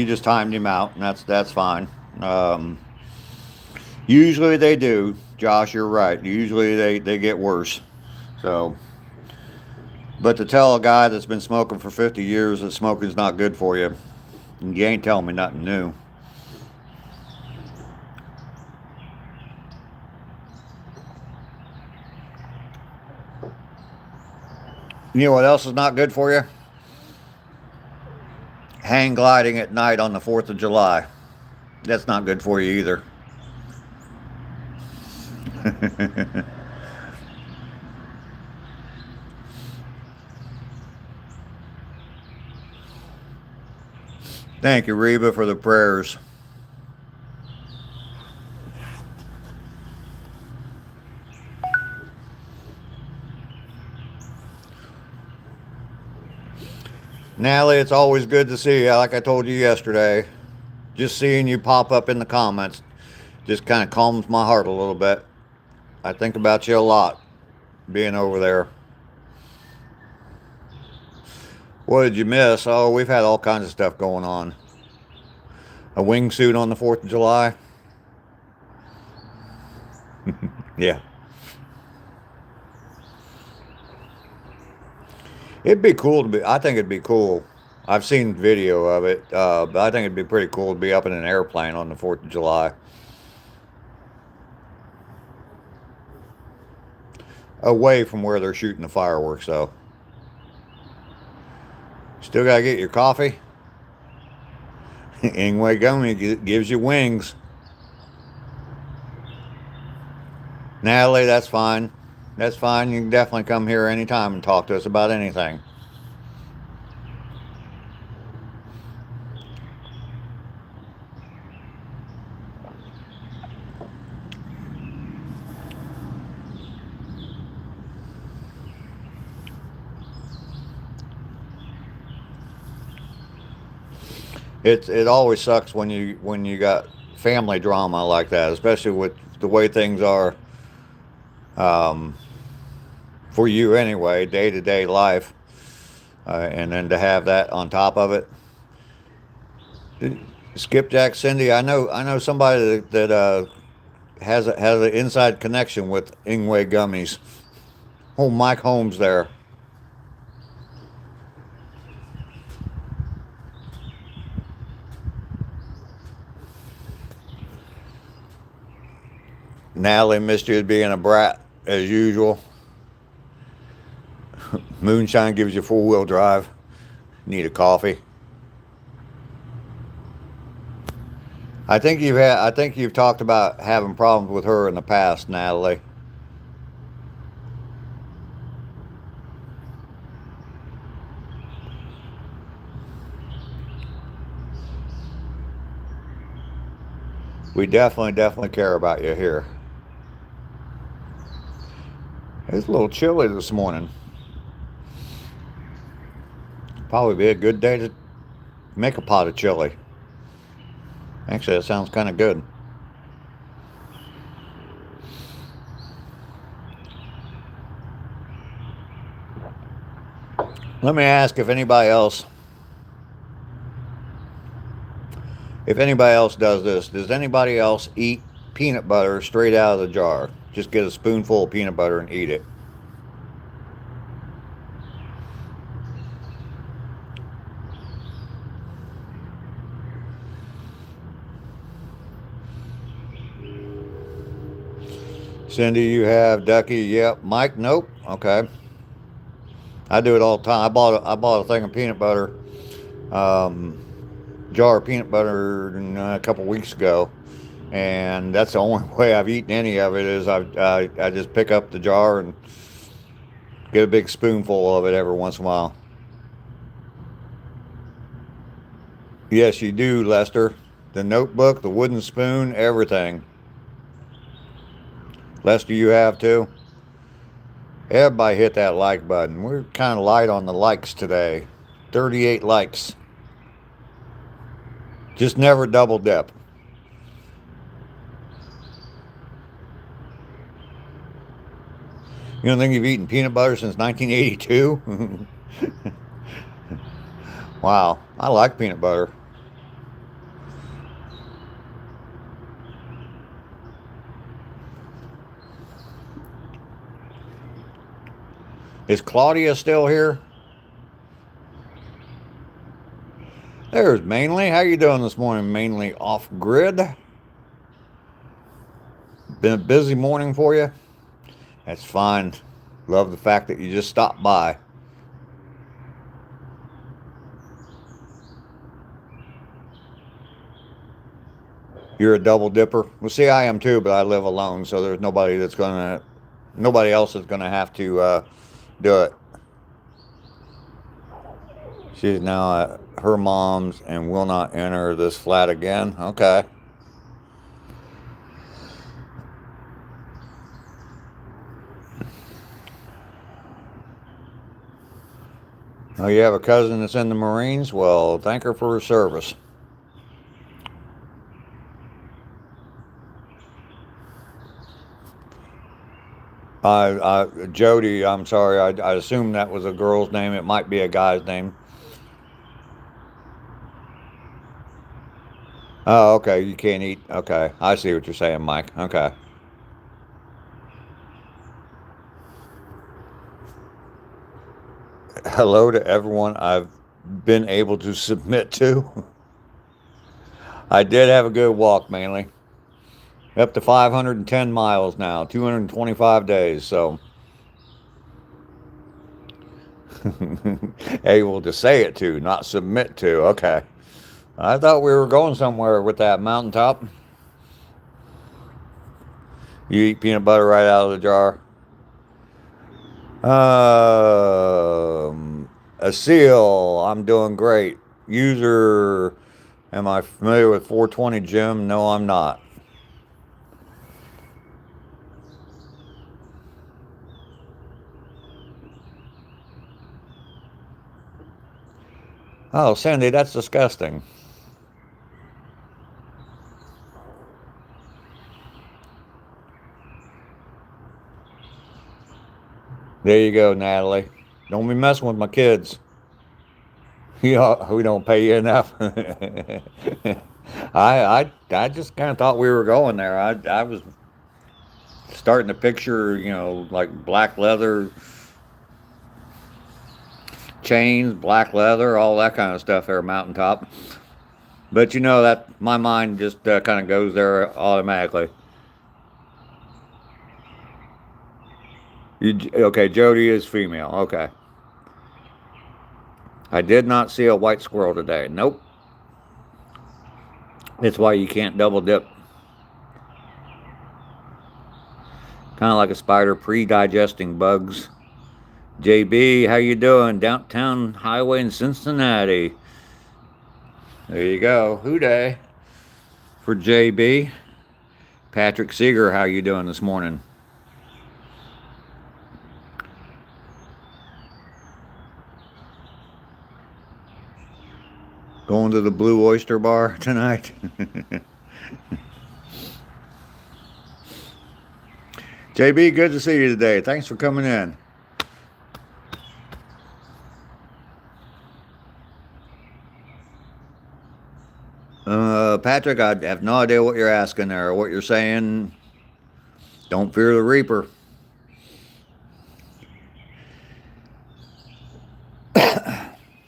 just timed him out, and that's fine. Usually they do, Josh. You're right. Usually they get worse. So, but to tell a guy that's been smoking for 50 years that smoking's not good for you, you ain't telling me nothing new. You know what else is not good for you? Hang gliding at night on the 4th of July. That's not good for you either. Thank you, Reba, for the prayers. Natalie, it's always good to see you. Like I told you yesterday, just seeing you pop up in the comments just kind of calms my heart a little bit. I think about you a lot, being over there. What did you miss? Oh, we've had all kinds of stuff going on. A wingsuit on the 4th of July. Yeah. It'd be cool to be, I think it'd be cool. I've seen video of it, but I think it'd be pretty cool to be up in an airplane on the 4th of July. away from where they're shooting the fireworks, though. Still gotta get your coffee. Ingwe Gummy gives you wings. Natalie, that's fine. That's fine. You can definitely come here anytime and talk to us about anything. It always sucks when you got family drama like that, especially with the way things are um, for you anyway, day to day life, and then to have that on top of it. Skipjack Cindy, I know somebody that has an inside connection with Ingwe Gummies. Oh, Mike Holmes there. Natalie missed you as being a brat as usual. Moonshine gives you 4-wheel drive. Need a coffee. I think you've talked about having problems with her in the past, Natalie. We definitely care about you here. It's a little chilly this morning. Probably be a good day to make a pot of chili. Actually, that sounds kind of good. Let me ask if anybody else does this. Does anybody else eat peanut butter straight out of the jar? Just get a spoonful of peanut butter and eat it. Cindy, you have Ducky. Yep. Mike, nope. Okay. I do it all the time. I bought a thing of peanut butter, jar of peanut butter a couple weeks ago, and that's the only way I've eaten any of it is I just pick up the jar and get a big spoonful of it every once in a while. Yes, you do, Lester. The notebook, the wooden spoon, everything. Lester, you have too? Everybody hit that like button. We're kind of light on the likes today. 38 likes. Just never double dip. You don't think you've eaten peanut butter since 1982? Wow, I like peanut butter. Is Claudia still here? There's Mainly. How you doing this morning, Mainly off grid? Been a busy morning for you? That's fine. Love the fact that you just stopped by. You're a double dipper? Well, see, I am too, but I live alone, so there's nobody else is gonna have to do it. She's now at her mom's and will not enter this flat again. Okay. Oh, you have a cousin that's in the Marines? Well, thank her for her service. Jody, I'm sorry. I assume that was a girl's name. It might be a guy's name. Oh, okay. You can't eat. Okay. I see what you're saying, Mike. Okay. Hello to everyone I've been able to submit to. I did have a good walk, Mainly. Up to 510 miles now, 225 days. So Able to say it to, not submit to. Okay. I thought we were going somewhere with that mountaintop. You eat peanut butter right out of the jar. A seal. I'm doing great. User. Am I familiar with 420 Jim? No, I'm not. Oh, Sandy, that's disgusting. There you go, Natalie. Don't be messing with my kids. Yeah, we don't pay you enough. I just kind of thought we were going there. I was starting to picture, like black leather chains, black leather, all that kind of stuff there, mountaintop. But that my mind just kind of goes there automatically. Okay, Jody is female. Okay. I did not see a white squirrel today. Nope. That's why you can't double dip. Kind of like a spider pre-digesting bugs. JB, how you doing? Downtown Highway in Cincinnati. There you go. Hooday for JB. Patrick Seeger, how you doing this morning? Going to the Blue Oyster Bar tonight? JB, good to see you today. Thanks for coming in. Patrick, I have no idea what you're asking there or what you're saying. Don't fear the Reaper.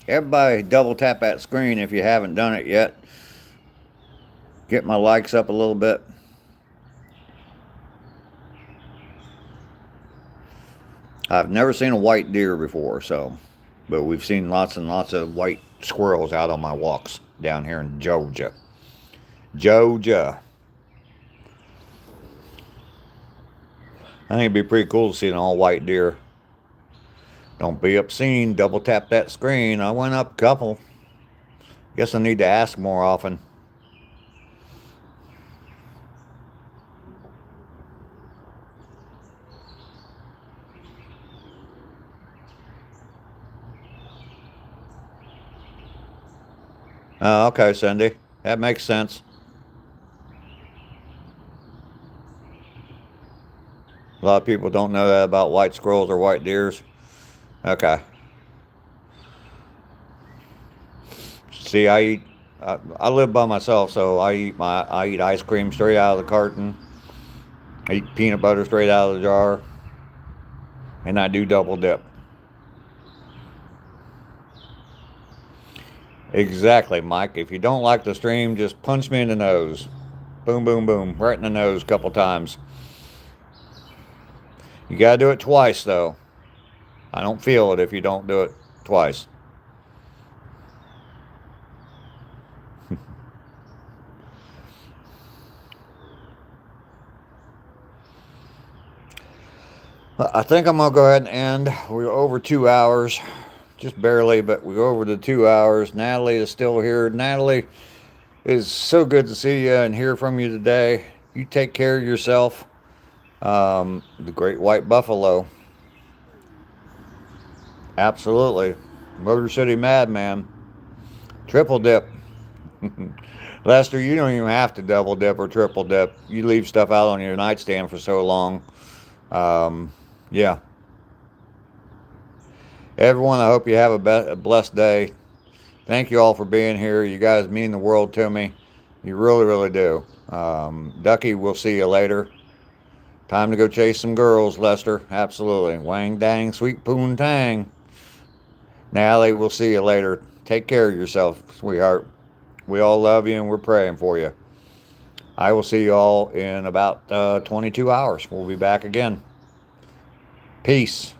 Everybody double tap that screen if you haven't done it yet. Get my likes up a little bit. I've never seen a white deer before, but we've seen lots and lots of white squirrels out on my walks down here in Georgia. Georgia. I think it'd be pretty cool to see an all-white deer. Don't be obscene. Double tap that screen. I went up a couple. Guess I need to ask more often. Okay, Cindy. That makes sense. A lot of people don't know that about white squirrels or white deers. Okay. See, I live by myself, so I eat ice cream straight out of the carton. I eat peanut butter straight out of the jar. And I do double dip. Exactly, Mike. If you don't like the stream, just punch me in the nose. Boom, boom, boom. Right in the nose a couple times. You gotta do it twice, though. I don't feel it if you don't do it twice. I think I'm going to go ahead and end. We're over 2 hours. Just barely, but we're over the 2 hours. Natalie is still here. Natalie, it's so good to see you and hear from you today. You take care of yourself. The Great White Buffalo. Absolutely. Motor City Madman. Triple dip. Lester, you don't even have to double dip or triple dip. You leave stuff out on your nightstand for so long. Yeah. Everyone, I hope you have a blessed day. Thank you all for being here. You guys mean the world to me. You really, really do. Ducky, we'll see you later. Time to go chase some girls, Lester. Absolutely. Wang dang, sweet poon tang. Natalie, we'll see you later. Take care of yourself, sweetheart. We all love you and we're praying for you. I will see you all in about 22 hours. We'll be back again. Peace.